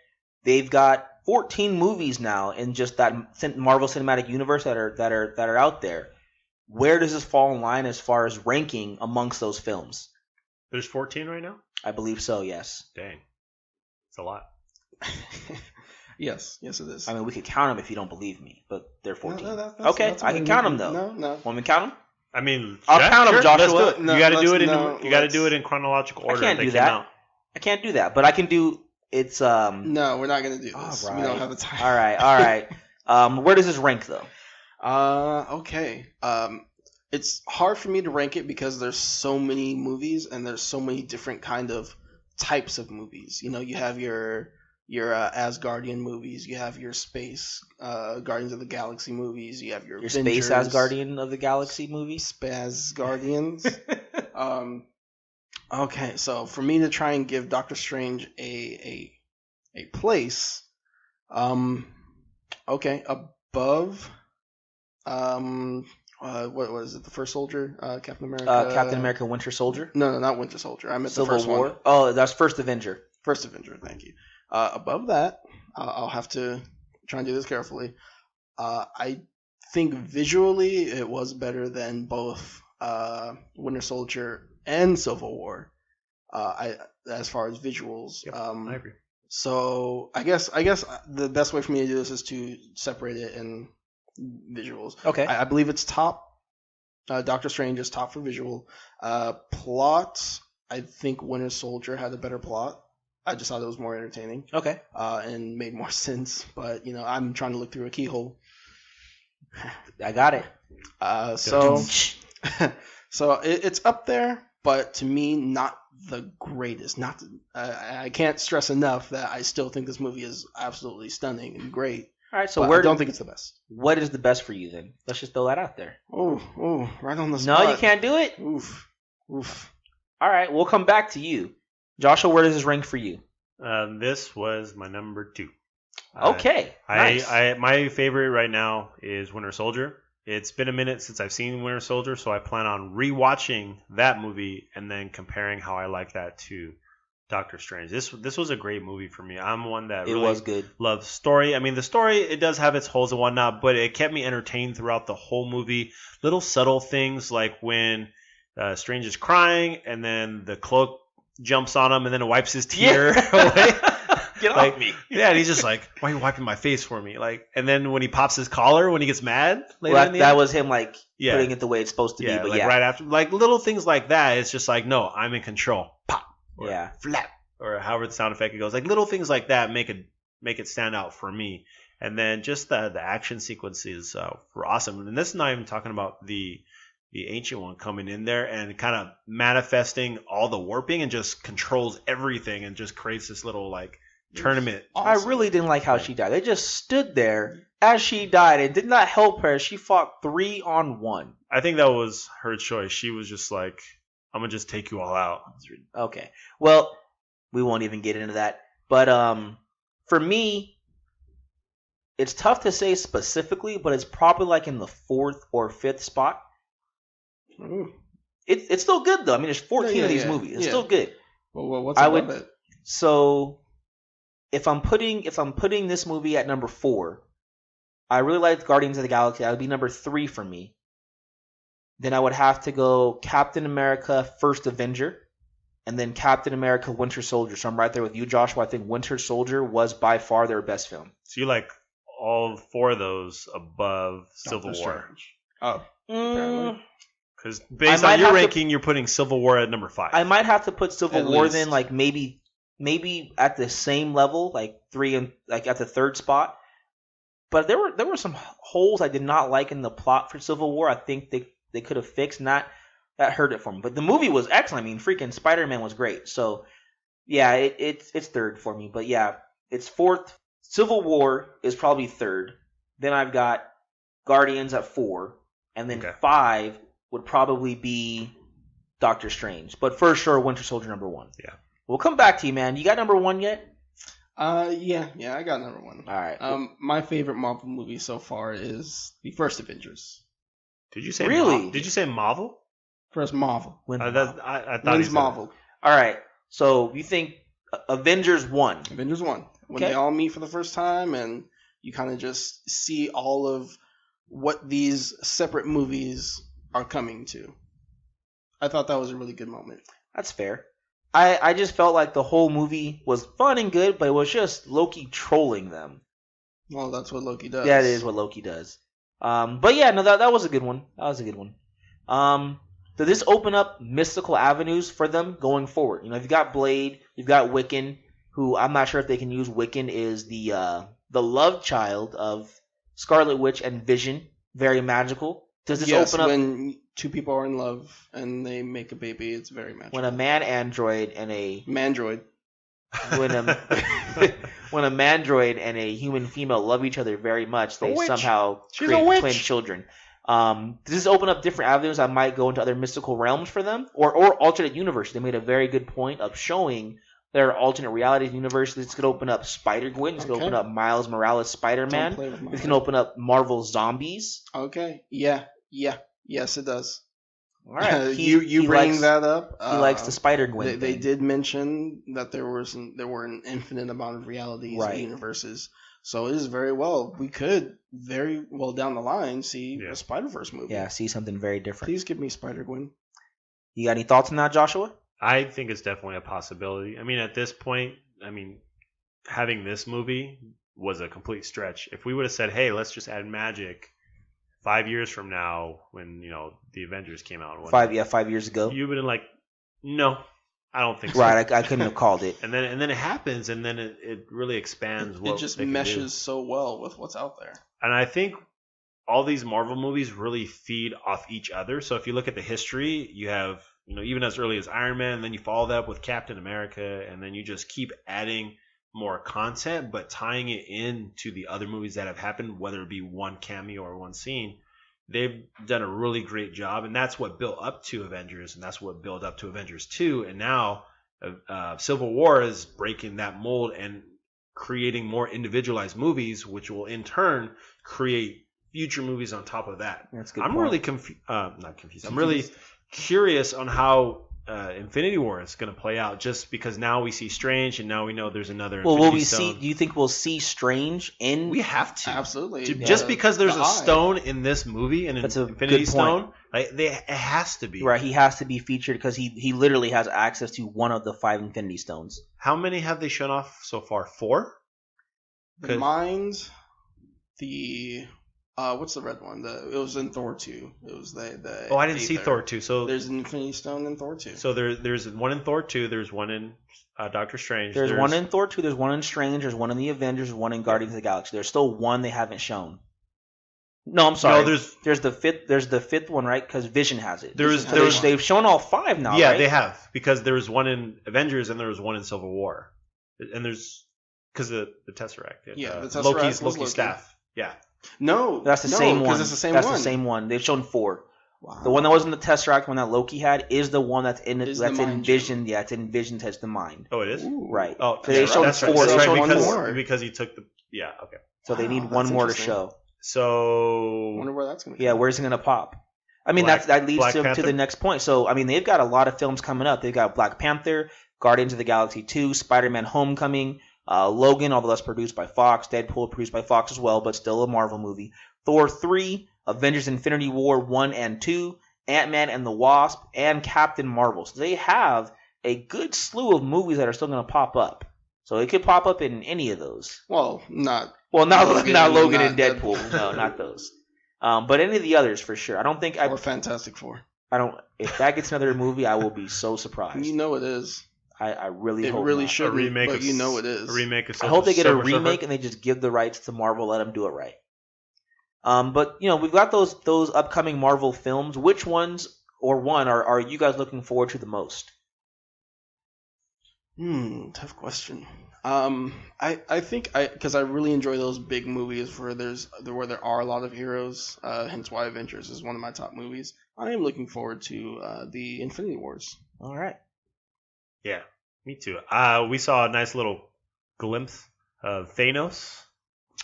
[SPEAKER 1] They've got 14 movies now in just that Marvel Cinematic Universe that are out there. Where does this fall in line as far as ranking amongst those films?
[SPEAKER 2] There's 14 right now?
[SPEAKER 1] I believe so. Yes.
[SPEAKER 2] Dang. It's a lot.
[SPEAKER 3] yes, it is.
[SPEAKER 1] I mean, we could count them if you don't believe me, but they're 14.
[SPEAKER 3] No,
[SPEAKER 1] okay,
[SPEAKER 3] that's
[SPEAKER 1] I can
[SPEAKER 3] okay.
[SPEAKER 1] count them though.
[SPEAKER 3] No.
[SPEAKER 1] Want me to count them?
[SPEAKER 2] I mean,
[SPEAKER 1] I'll
[SPEAKER 2] yeah,
[SPEAKER 1] count them,
[SPEAKER 2] sure,
[SPEAKER 1] Joshua.
[SPEAKER 2] let's do it.
[SPEAKER 3] No,
[SPEAKER 2] You got to do
[SPEAKER 3] let's-
[SPEAKER 2] it in
[SPEAKER 3] no,
[SPEAKER 2] you got to
[SPEAKER 3] let's-
[SPEAKER 2] do it in chronological order.
[SPEAKER 1] can't
[SPEAKER 2] they
[SPEAKER 1] do
[SPEAKER 2] came
[SPEAKER 1] that.
[SPEAKER 2] out.
[SPEAKER 1] I can't do that, but I can do it's
[SPEAKER 3] No, we're not gonna do this.
[SPEAKER 1] All
[SPEAKER 3] We don't
[SPEAKER 1] right.
[SPEAKER 3] have the time.
[SPEAKER 1] All right. Where does this rank though?
[SPEAKER 3] Okay. It's hard for me to rank it because there's so many movies and there's so many different kind of types of movies. You know, you have your Asgardian movies, you have your space Guardians of the Galaxy movies, you have your
[SPEAKER 1] Space
[SPEAKER 3] Avengers,
[SPEAKER 1] Asgardian of the Galaxy movies.
[SPEAKER 3] Spaz Guardians. Okay, so for me to try and give Doctor Strange a place, okay, above, what was it? The First Soldier, Captain America.
[SPEAKER 1] Captain America: Winter Soldier.
[SPEAKER 3] No, not Winter Soldier. I meant the
[SPEAKER 1] Civil
[SPEAKER 3] first
[SPEAKER 1] War.
[SPEAKER 3] one.
[SPEAKER 1] Oh, that's First Avenger.
[SPEAKER 3] First Avenger. Thank you. Above that, I'll have to try and do this carefully. I think visually it was better than both Winter Soldier and Civil War. As far as visuals.
[SPEAKER 2] Yep, I agree.
[SPEAKER 3] So I guess the best way for me to do this is to separate it in visuals.
[SPEAKER 1] Okay.
[SPEAKER 3] I believe it's top. Doctor Strange is top for visual. Plot, I think Winter Soldier had a better plot. I just thought it was more entertaining.
[SPEAKER 1] Okay.
[SPEAKER 3] And made more sense. But I'm trying to look through a keyhole.
[SPEAKER 1] I got it.
[SPEAKER 3] So it's up there, but to me, not the greatest. I can't stress enough that I still think this movie is absolutely stunning and great.
[SPEAKER 1] All right. So
[SPEAKER 3] But
[SPEAKER 1] where
[SPEAKER 3] I don't think it's the best.
[SPEAKER 1] what is the best for you then? Let's just throw that out there.
[SPEAKER 3] Oh, right on the spot.
[SPEAKER 1] No, you can't do it.
[SPEAKER 3] Oof.
[SPEAKER 1] All right. We'll come back to you, Joshua. Where does this rank for you?
[SPEAKER 2] This was my number 2.
[SPEAKER 1] Okay. Nice.
[SPEAKER 2] My favorite right now is Winter Soldier. It's been a minute since I've seen Winter Soldier, so I plan on rewatching that movie and then comparing how I like that to Doctor Strange. This was a great movie for me. I'm one that
[SPEAKER 1] It
[SPEAKER 2] really
[SPEAKER 1] was good.
[SPEAKER 2] loves story. I mean, the story, it does have its holes and whatnot, but it kept me entertained throughout the whole movie. Little subtle things like when Strange is crying and then the cloak jumps on him and then it wipes his tear away.
[SPEAKER 1] Get
[SPEAKER 2] Like,
[SPEAKER 1] off me.
[SPEAKER 2] Yeah, and he's just like, "Why are you wiping my face for me?" Like, and then when he pops his collar when he gets mad, later
[SPEAKER 1] Well,
[SPEAKER 2] in the
[SPEAKER 1] that
[SPEAKER 2] end,
[SPEAKER 1] was him like
[SPEAKER 2] Yeah.
[SPEAKER 1] putting it the way it's supposed to
[SPEAKER 2] yeah,
[SPEAKER 1] be. But
[SPEAKER 2] like
[SPEAKER 1] yeah.
[SPEAKER 2] right after, like little things like that. It's just like, no, I'm in control. Pop. Or
[SPEAKER 1] Yeah.
[SPEAKER 2] Flap. Or however the sound effect goes. Like little things like that make it stand out for me. And then just the action sequences were awesome. And this is not even talking about the ancient one coming in there and kind of manifesting all the warping and just controls everything and just creates this little like tournament.
[SPEAKER 1] I really didn't like how she died. They just stood there as she died and did not help her. She fought 3-on-1.
[SPEAKER 2] I think that was her choice. She was just like, I'm gonna just take you all out.
[SPEAKER 1] Okay. Well, we won't even get into that. But for me, it's tough to say specifically, but it's probably like in the 4th or 5th spot.
[SPEAKER 3] Ooh.
[SPEAKER 1] It's still good though. I mean, there's 14 of these movies. It's still good.
[SPEAKER 3] Well, what's above it?
[SPEAKER 1] So if I'm putting this movie at number 4, I really like Guardians of the Galaxy. That would be number 3 for me. Then I would have to go Captain America: First Avenger, and then Captain America: Winter Soldier. So I'm right there with you, Joshua. I think Winter Soldier was by far their best film.
[SPEAKER 2] So you like all 4 of those above Civil
[SPEAKER 3] Doctor
[SPEAKER 2] War?
[SPEAKER 3] Strange. Oh, apparently.
[SPEAKER 2] Because based
[SPEAKER 1] I might
[SPEAKER 2] on your
[SPEAKER 1] have to-
[SPEAKER 2] ranking, you're putting Civil War at number 5.
[SPEAKER 1] I might have to put Civil
[SPEAKER 3] At
[SPEAKER 1] War
[SPEAKER 3] least.
[SPEAKER 1] then, like maybe at the same level, like 3 and like at the 3rd spot. But there were some holes I did not like in the plot for Civil War. I think they could have fixed. Not that hurt it for me. But the movie was excellent. I mean, freaking Spider-Man was great. So yeah, it's third for me. But yeah, it's fourth. Civil War is probably third. Then I've got Guardians at 4, and then 5 would probably be Doctor Strange. But for sure, Winter Soldier number 1.
[SPEAKER 2] Yeah.
[SPEAKER 1] We'll come back to you, man. You got number 1 yet?
[SPEAKER 3] Yeah, I got number 1.
[SPEAKER 1] All right.
[SPEAKER 3] My favorite Marvel movie so far is the first Avengers.
[SPEAKER 2] Did you say
[SPEAKER 1] really?
[SPEAKER 2] Did you say Marvel?
[SPEAKER 3] First Marvel.
[SPEAKER 2] I thought
[SPEAKER 3] When's Marvel?
[SPEAKER 1] All right. So you think Avengers 1?
[SPEAKER 3] Avengers 1. When they all meet for the first time, and you kind of just see all of what these separate movies are coming to. I thought that was a really good moment.
[SPEAKER 1] That's fair. I just felt like the whole movie was fun and good, but it was just Loki trolling them.
[SPEAKER 3] Well, that's what Loki does.
[SPEAKER 1] Yeah, it is what Loki does. But yeah, no, that was a good one. That was a good one. Did this open up mystical avenues for them going forward? You know, you've got Blade, you've got Wiccan, who I'm not sure if they can use. Wiccan is the love child of Scarlet Witch and Vision. Very magical. Does this open up
[SPEAKER 3] when two people are in love and they make a baby? It's very magical.
[SPEAKER 1] When a man android and a
[SPEAKER 3] mandroid,
[SPEAKER 1] when a mandroid and a human female love each other very much, they somehow create twin children. Does this open up different avenues that might go into other mystical realms for them, or alternate universes? They made a very good point of showing there are alternate realities universes. This could open up Spider-Gwen. This could open up Miles Morales Spider-Man. This can open up Marvel Zombies.
[SPEAKER 3] Okay. Yeah. Yes, it does.
[SPEAKER 1] All right.
[SPEAKER 3] You bring that up.
[SPEAKER 1] He likes the Spider-Gwen.
[SPEAKER 3] They did mention that there were an infinite amount of realities and universes. So it is very well. We could very well down the line see a Spider-Verse movie.
[SPEAKER 1] Yeah, see something very different.
[SPEAKER 3] Please give me Spider-Gwen.
[SPEAKER 1] You got any thoughts on that, Joshua?
[SPEAKER 2] I think it's definitely a possibility. I mean, at this point, having this movie was a complete stretch. If we would have said, hey, let's just add magic 5 years from now when, the Avengers came out.
[SPEAKER 1] 5 years ago.
[SPEAKER 2] You would have been like, no, I don't think so.
[SPEAKER 1] Right, I couldn't have called it.
[SPEAKER 2] And then it happens, and then it really expands what
[SPEAKER 3] it just meshes so well with what's out there.
[SPEAKER 2] And I think all these Marvel movies really feed off each other. So if you look at the history, you have, even as early as Iron Man, and then you follow that up with Captain America, and then you just keep adding more content, but tying it into the other movies that have happened, whether it be one cameo or one scene. They've done a really great job, and that's what built up to Avengers, and that's what built up to Avengers 2. And now Civil War is breaking that mold and creating more individualized movies, which will in turn create future movies on top of that.
[SPEAKER 1] That's a good
[SPEAKER 2] I'm
[SPEAKER 1] point.
[SPEAKER 2] really not confused. I'm really curious on how Infinity War is going to play out, just because now we see Strange, and now we know there's another.
[SPEAKER 1] Well,
[SPEAKER 2] Infinity
[SPEAKER 1] will we
[SPEAKER 2] Stone.
[SPEAKER 1] see? Do you think we'll see Strange in?
[SPEAKER 2] We have to
[SPEAKER 3] absolutely
[SPEAKER 2] just because there's a stone in this movie and an
[SPEAKER 1] That's a
[SPEAKER 2] Infinity
[SPEAKER 1] good
[SPEAKER 2] Stone. It has to be
[SPEAKER 1] right. He has to be featured because he literally has access to one of the 5 Infinity Stones.
[SPEAKER 2] How many have they shown off so far? 4.
[SPEAKER 3] The Mind, the what's the red one? It was in Thor 2. It was the.
[SPEAKER 2] Oh, I didn't see Thor 2. So
[SPEAKER 3] there's an Infinity Stone in Thor 2.
[SPEAKER 2] So there's one in Thor 2. There's one in Doctor Strange.
[SPEAKER 1] There's one in Thor 2. There's one in Strange. There's one in the Avengers. One in Guardians of the Galaxy. There's still one they haven't shown. No, I'm sorry.
[SPEAKER 2] No,
[SPEAKER 1] there's the fifth. There's the 5th one, right? Because Vision has it.
[SPEAKER 2] They've
[SPEAKER 1] shown all 5 now.
[SPEAKER 2] Yeah,
[SPEAKER 1] right?
[SPEAKER 2] they have, because there was one in Avengers and there was one in Civil War, and there's because the Tesseract.
[SPEAKER 3] Yeah, the Tesseract
[SPEAKER 2] Loki's staff. Yeah.
[SPEAKER 3] No,
[SPEAKER 1] that's the same one.
[SPEAKER 3] It's the same
[SPEAKER 1] that's
[SPEAKER 3] one.
[SPEAKER 1] the same one. They've shown 4.
[SPEAKER 3] Wow.
[SPEAKER 1] The one that was in the Tesseract, one that Loki had, is the one that's in
[SPEAKER 3] Is
[SPEAKER 1] that's
[SPEAKER 3] the
[SPEAKER 1] in
[SPEAKER 3] mind
[SPEAKER 1] Vision. Yeah, it's in Vision. Touch the mind.
[SPEAKER 2] Oh, it is.
[SPEAKER 3] Ooh.
[SPEAKER 1] Right.
[SPEAKER 2] Oh,
[SPEAKER 1] so they showed
[SPEAKER 2] that's
[SPEAKER 1] 4.
[SPEAKER 2] Right.
[SPEAKER 1] They
[SPEAKER 2] That's
[SPEAKER 1] showed
[SPEAKER 2] right,
[SPEAKER 1] one more
[SPEAKER 2] because he took the. Yeah. Okay.
[SPEAKER 1] So they need
[SPEAKER 3] Wow,
[SPEAKER 1] one
[SPEAKER 3] that's
[SPEAKER 1] more to
[SPEAKER 3] interesting.
[SPEAKER 1] show.
[SPEAKER 2] So.
[SPEAKER 3] I wonder where that's going to.
[SPEAKER 1] Yeah, where's it gonna pop? I mean, that leads to the next point. So I mean, they've got a lot of films coming up. They've got Black Panther, Guardians of the Galaxy 2, Spider-Man: Homecoming, Logan, although that's produced by Fox, Deadpool produced by Fox as well, but still a Marvel movie. Thor 3, Avengers: Infinity War 1 and 2, Ant-Man and the Wasp, and Captain Marvel. So they have a good slew of movies that are still going to pop up. So it could pop up in any of those.
[SPEAKER 3] Not
[SPEAKER 1] Logan and
[SPEAKER 3] not
[SPEAKER 1] Deadpool. No, not those. But any of the others for sure. I don't think
[SPEAKER 3] or Fantastic Four.
[SPEAKER 1] I don't. If that gets another movie, I will be so surprised.
[SPEAKER 3] You know it is.
[SPEAKER 1] I really hope
[SPEAKER 3] it really
[SPEAKER 1] not.
[SPEAKER 3] shouldn't.
[SPEAKER 2] A remake
[SPEAKER 3] but you know it is.
[SPEAKER 2] A remake of.
[SPEAKER 1] I hope they get a
[SPEAKER 2] Silver Surfer.
[SPEAKER 1] remake and they just give the rights to Marvel, let them do it right. But we've got those upcoming Marvel films. Which ones or one are you guys looking forward to the most?
[SPEAKER 3] Tough question. I think because I really enjoy those big movies where there are a lot of heroes. Hence why Avengers is one of my top movies. I am looking forward to the Infinity Wars.
[SPEAKER 1] All right.
[SPEAKER 2] Yeah, me too. We saw a nice little glimpse of Thanos.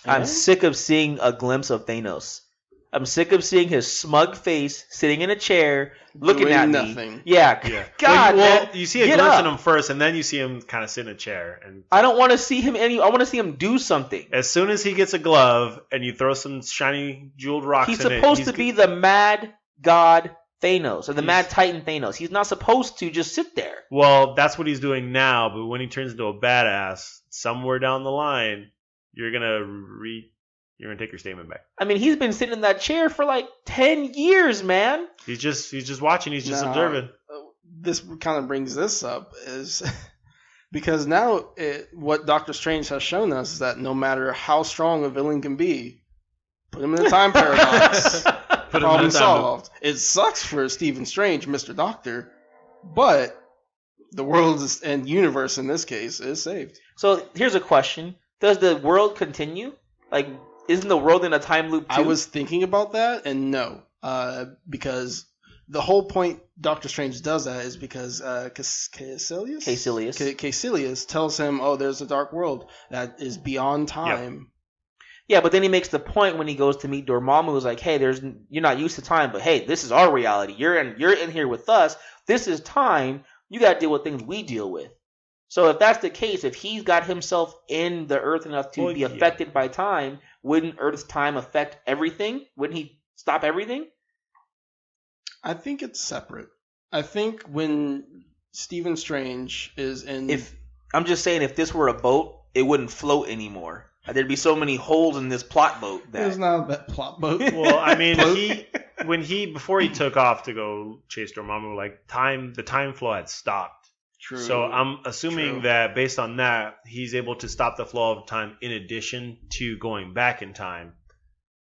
[SPEAKER 1] I'm sick of seeing a glimpse of Thanos. I'm sick of seeing his smug face sitting in a chair looking
[SPEAKER 3] Doing
[SPEAKER 1] at
[SPEAKER 3] nothing.
[SPEAKER 1] me. Yeah.
[SPEAKER 2] Yeah.
[SPEAKER 1] God,
[SPEAKER 2] well,
[SPEAKER 1] man,
[SPEAKER 2] you see a
[SPEAKER 1] get
[SPEAKER 2] glimpse
[SPEAKER 1] up.
[SPEAKER 2] of him first, and then you see him kind of sit in a chair. And
[SPEAKER 1] I don't want to see him I want to see him do something.
[SPEAKER 2] as soon as he gets a glove and you throw some shiny jeweled rocks
[SPEAKER 1] He's
[SPEAKER 2] in it,
[SPEAKER 1] supposed to be the mad god Thanos or the mad titan Thanos. He's not supposed to just sit there.
[SPEAKER 2] Well, that's what he's doing now, but when he turns into a badass, somewhere down the line, you're gonna take your statement back.
[SPEAKER 1] I mean, he's been sitting in that chair for like 10 years, man.
[SPEAKER 2] He's just watching. He's just
[SPEAKER 3] Now,
[SPEAKER 2] observing.
[SPEAKER 3] This kind of brings this up is because now what Doctor Strange has shown us is that no matter how strong a villain can be, put him in a time paradox,
[SPEAKER 2] Put him in
[SPEAKER 3] problem
[SPEAKER 2] a time
[SPEAKER 3] solved. It sucks for Stephen Strange, Mr. Doctor, but the world and universe in this case is saved.
[SPEAKER 1] So here's a question: does the world continue? Like, isn't the world in a time loop too?
[SPEAKER 3] I was thinking about that, and no, because the whole point Doctor Strange does that is because Caecilius tells him, "Oh, there's a dark world that is beyond time."
[SPEAKER 1] Yeah, but then he makes the point when he goes to meet Dormammu, who's like, "Hey, you're not used to time, but hey, this is our reality. You're in here with us. This is time. You got to deal with things we deal with." So if that's the case, if he's got himself in the Earth enough to be affected by time, wouldn't Earth's time affect everything? Wouldn't he stop everything?
[SPEAKER 3] I think it's separate. I think when Stephen Strange is in...
[SPEAKER 1] I'm just saying, if this were a boat, it wouldn't float anymore. There'd be so many holes in this plot boat.
[SPEAKER 3] There's not a plot boat.
[SPEAKER 2] Well, I mean, before he took off to go chase Dormammu, the time flow had stopped.
[SPEAKER 3] True.
[SPEAKER 2] So I'm assuming that based on that, he's able to stop the flow of time in addition to going back in time.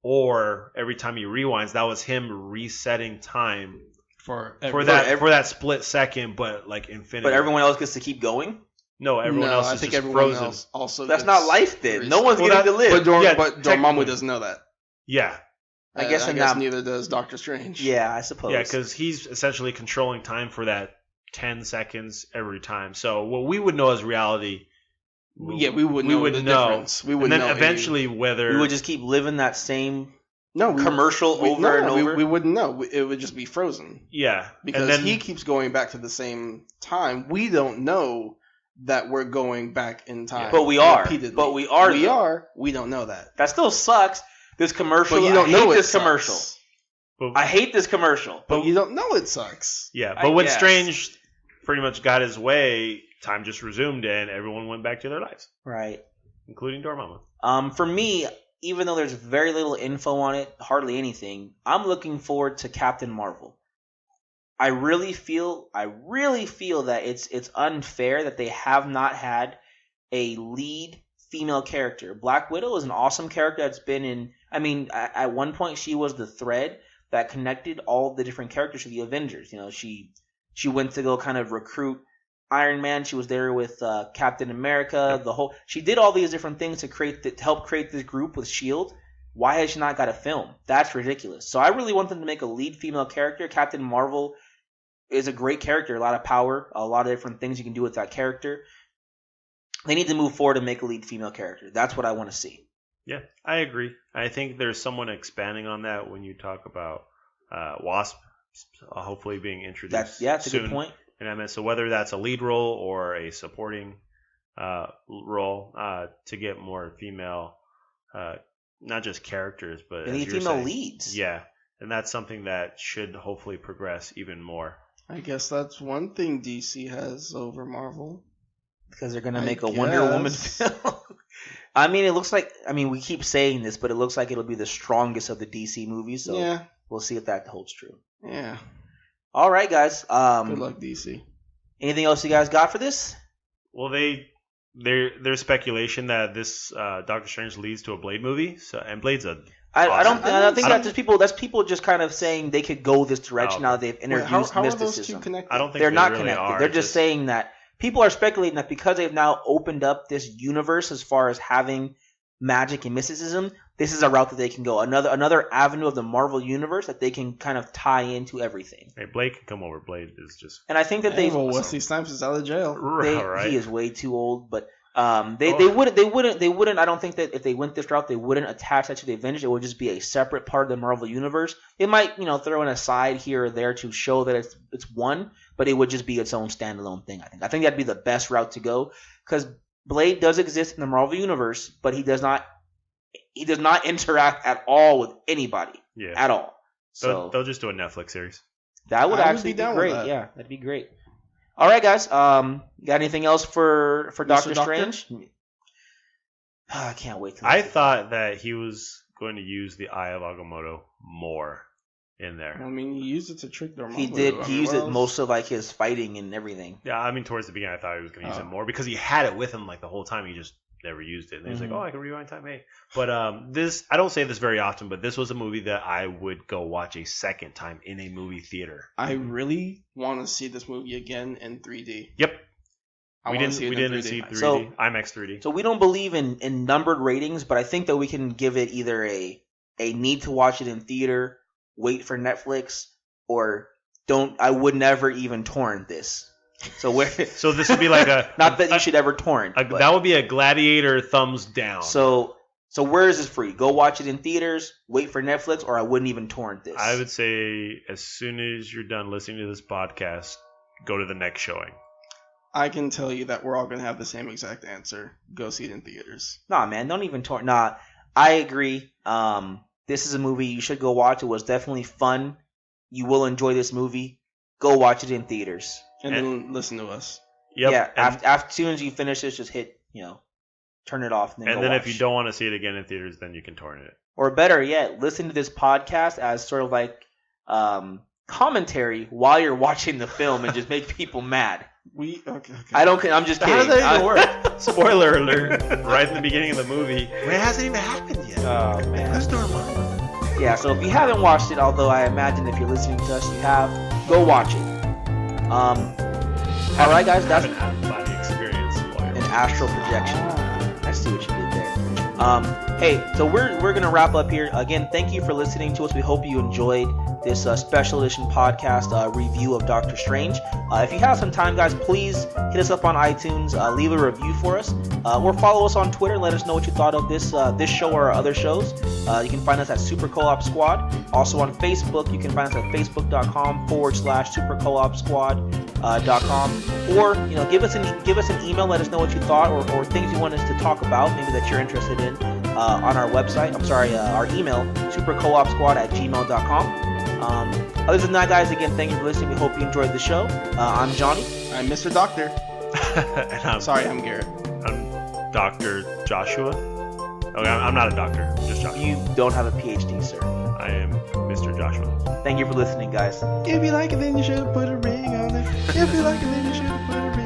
[SPEAKER 2] Or every time he rewinds, that was him resetting time for that split second, but like infinity.
[SPEAKER 1] But everyone else gets to keep going?
[SPEAKER 2] No, everyone else is just frozen.
[SPEAKER 3] Else also
[SPEAKER 1] that's not life then. No one's getting to live.
[SPEAKER 3] But Dormammu doesn't know that.
[SPEAKER 2] Yeah.
[SPEAKER 3] I guess neither does Doctor Strange.
[SPEAKER 1] Yeah, I suppose.
[SPEAKER 2] Yeah, because he's essentially controlling time for that 10 seconds every time. So what we would know as reality...
[SPEAKER 3] we would know the difference. We would
[SPEAKER 2] and then
[SPEAKER 3] know
[SPEAKER 2] eventually whether...
[SPEAKER 1] We would just keep living that same commercial over and over?
[SPEAKER 3] We wouldn't know. It would just be frozen.
[SPEAKER 2] Yeah.
[SPEAKER 3] Because he keeps going back to the same time. We don't know that we're going back in time.
[SPEAKER 1] But we are.
[SPEAKER 3] Repeatedly.
[SPEAKER 1] But we are.
[SPEAKER 3] We are. We don't know that.
[SPEAKER 1] That still sucks. This commercial.
[SPEAKER 3] But you don't know
[SPEAKER 1] this commercial. I hate this commercial.
[SPEAKER 3] But you don't know it sucks.
[SPEAKER 2] Yeah. But when Strange pretty much got his way, time just resumed and everyone went back to their lives.
[SPEAKER 1] Right.
[SPEAKER 2] Including Dormammu. For
[SPEAKER 1] me, even though there's very little info on it, hardly anything, I'm looking forward to Captain Marvel. I really feel that it's unfair that they have not had a lead female character. Black Widow is an awesome character that's been in... I mean, at one point she was the thread that connected all the different characters to the Avengers. You know, she went to go kind of recruit Iron Man. She was there with Captain America. She did all these different things to help create this group with S.H.I.E.L.D. Why has she not got a film? That's ridiculous. So I really want them to make a lead female character. Captain Marvel is a great character, a lot of power, a lot of different things you can do with that character. They need to move forward and make a lead female character. That's what I want to see.
[SPEAKER 2] Yeah, I agree. I think there's someone expanding on that when you talk about Wasp hopefully being introduced.
[SPEAKER 1] That's a good point.
[SPEAKER 2] And I mean, so whether that's a lead role or a supporting role to get more female, not just characters, but
[SPEAKER 1] any female leads.
[SPEAKER 2] Yeah, and that's something that should hopefully progress even more.
[SPEAKER 3] I guess that's one thing DC has over Marvel.
[SPEAKER 1] Because they're going to make a Wonder Woman film. I mean, it looks like... I mean, we keep saying this, but it looks like it'll be the strongest of the DC movies. So we'll see if that holds true.
[SPEAKER 3] Yeah.
[SPEAKER 1] All right, guys.
[SPEAKER 3] Good luck, DC.
[SPEAKER 1] Anything else you guys got for this?
[SPEAKER 2] Well, there's speculation that this Doctor Strange leads to a Blade movie. And Blade's a
[SPEAKER 1] I don't think
[SPEAKER 3] I
[SPEAKER 1] that's just people. That's people just kind of saying they could go this direction now that they've
[SPEAKER 3] Wait,
[SPEAKER 1] introduced
[SPEAKER 3] how are those two
[SPEAKER 1] mysticism.
[SPEAKER 3] connected?
[SPEAKER 2] I don't think
[SPEAKER 1] They're not
[SPEAKER 2] really
[SPEAKER 1] connected.
[SPEAKER 2] are.
[SPEAKER 1] They're just saying that people are speculating that because they've now opened up this universe as far as having magic and mysticism, this is a route that they can go. Another avenue of the Marvel universe that they can kind of tie into everything.
[SPEAKER 2] Hey, Blake can come over. Blade is just.
[SPEAKER 1] And I think that
[SPEAKER 3] Hey, well, Wesley Snipes is out of jail.
[SPEAKER 2] Right.
[SPEAKER 1] he is way too old, but they wouldn't. I don't think that if they went this route, they wouldn't attach that to the Avengers. It would just be a separate part of the Marvel universe. They might, throw in a side here or there to show that it's one, but it would just be its own standalone thing. I think that'd be the best route to go because Blade does exist in the Marvel universe, but he does not interact at all with anybody at all. So
[SPEAKER 2] they'll just do a Netflix series.
[SPEAKER 1] That would actually be great. Yeah, that'd be great. All right, guys. Got anything else for Doctor Strange? I can't wait.
[SPEAKER 2] I thought that he was going to use the Eye of Agamotto more in there.
[SPEAKER 3] I mean, he used it to trick Dormammu.
[SPEAKER 1] He did. He used it most of like his fighting and everything.
[SPEAKER 2] Yeah, I mean, towards the beginning, I thought he was going to use it more because he had it with him like the whole time. He just never used it. And he's like, "Oh, I can rewind time." Hey, but this I don't say this very often, but this was a movie that I would go watch a second time in a movie theater.
[SPEAKER 3] I really want to see this movie again in 3D.
[SPEAKER 2] Yep.
[SPEAKER 3] We didn't see
[SPEAKER 2] 3D.
[SPEAKER 1] So,
[SPEAKER 2] IMAX 3D.
[SPEAKER 1] So we don't believe in numbered ratings, but I think that we can give it either a need to watch it in theater, wait for Netflix, or don't. I would never even torrent this. So
[SPEAKER 2] this would be like a
[SPEAKER 1] not that you should ever torrent.
[SPEAKER 2] That would be a Gladiator thumbs down.
[SPEAKER 1] So where is this free? Go watch it in theaters, wait for Netflix, or I wouldn't even torrent this.
[SPEAKER 2] I would say as soon as you're done listening to this podcast, go to the next showing.
[SPEAKER 3] I can tell you that we're all going to have the same exact answer. Go see it in theaters.
[SPEAKER 1] Nah, man, don't even torrent. Nah, I agree. This is a movie you should go watch. It was definitely fun. You will enjoy this movie. Go watch it in theaters.
[SPEAKER 3] And then listen to us.
[SPEAKER 1] Yep. Yeah, as soon as you finish this, just hit, turn it off. And
[SPEAKER 2] then if you don't want to see it again in theaters, then you can torrent it.
[SPEAKER 1] Or better yet, listen to this podcast as sort of like commentary while you're watching the film and just make people mad.
[SPEAKER 3] Okay.
[SPEAKER 1] I'm just kidding.
[SPEAKER 2] How does that even work? Spoiler alert! Right in the beginning of the movie.
[SPEAKER 3] It hasn't even happened yet.
[SPEAKER 1] Oh man.
[SPEAKER 3] Who's Dormammu?
[SPEAKER 1] Yeah. So if you haven't watched it, although I imagine if you're listening to us, you have, go watch it. All right, guys. That's
[SPEAKER 2] an out-of-body experience.
[SPEAKER 1] An astral projection. I see what you did there. Hey, so we're gonna wrap up here. Again, thank you for listening to us. We hope you enjoyed this special edition podcast review of Doctor Strange. If you have some time, guys, please hit us up on iTunes, leave a review for us, or follow us on Twitter. Let us know what you thought of this show or our other shows. You can find us at Super Co-op Squad. Also on Facebook, you can find us at facebook.com/supercoopsquad.com. Or give us an email. Let us know what you thought or things you want us to talk about, maybe that you're interested in, on our website. Our email, supercoopsquad@gmail.com. Other than that, guys, again, thank you for listening. We hope you enjoyed the show. I'm Johnny.
[SPEAKER 3] I'm Mr. Doctor.
[SPEAKER 2] And
[SPEAKER 3] I'm Garrett.
[SPEAKER 2] I'm Dr. Joshua. Okay, I'm not a doctor. I'm just Joshua.
[SPEAKER 1] You don't have a PhD, sir.
[SPEAKER 2] I am Mr. Joshua.
[SPEAKER 1] Thank you for listening, guys.
[SPEAKER 3] If you like it, then you should have put a ring on it. If you like it, then you should have put a ring on it.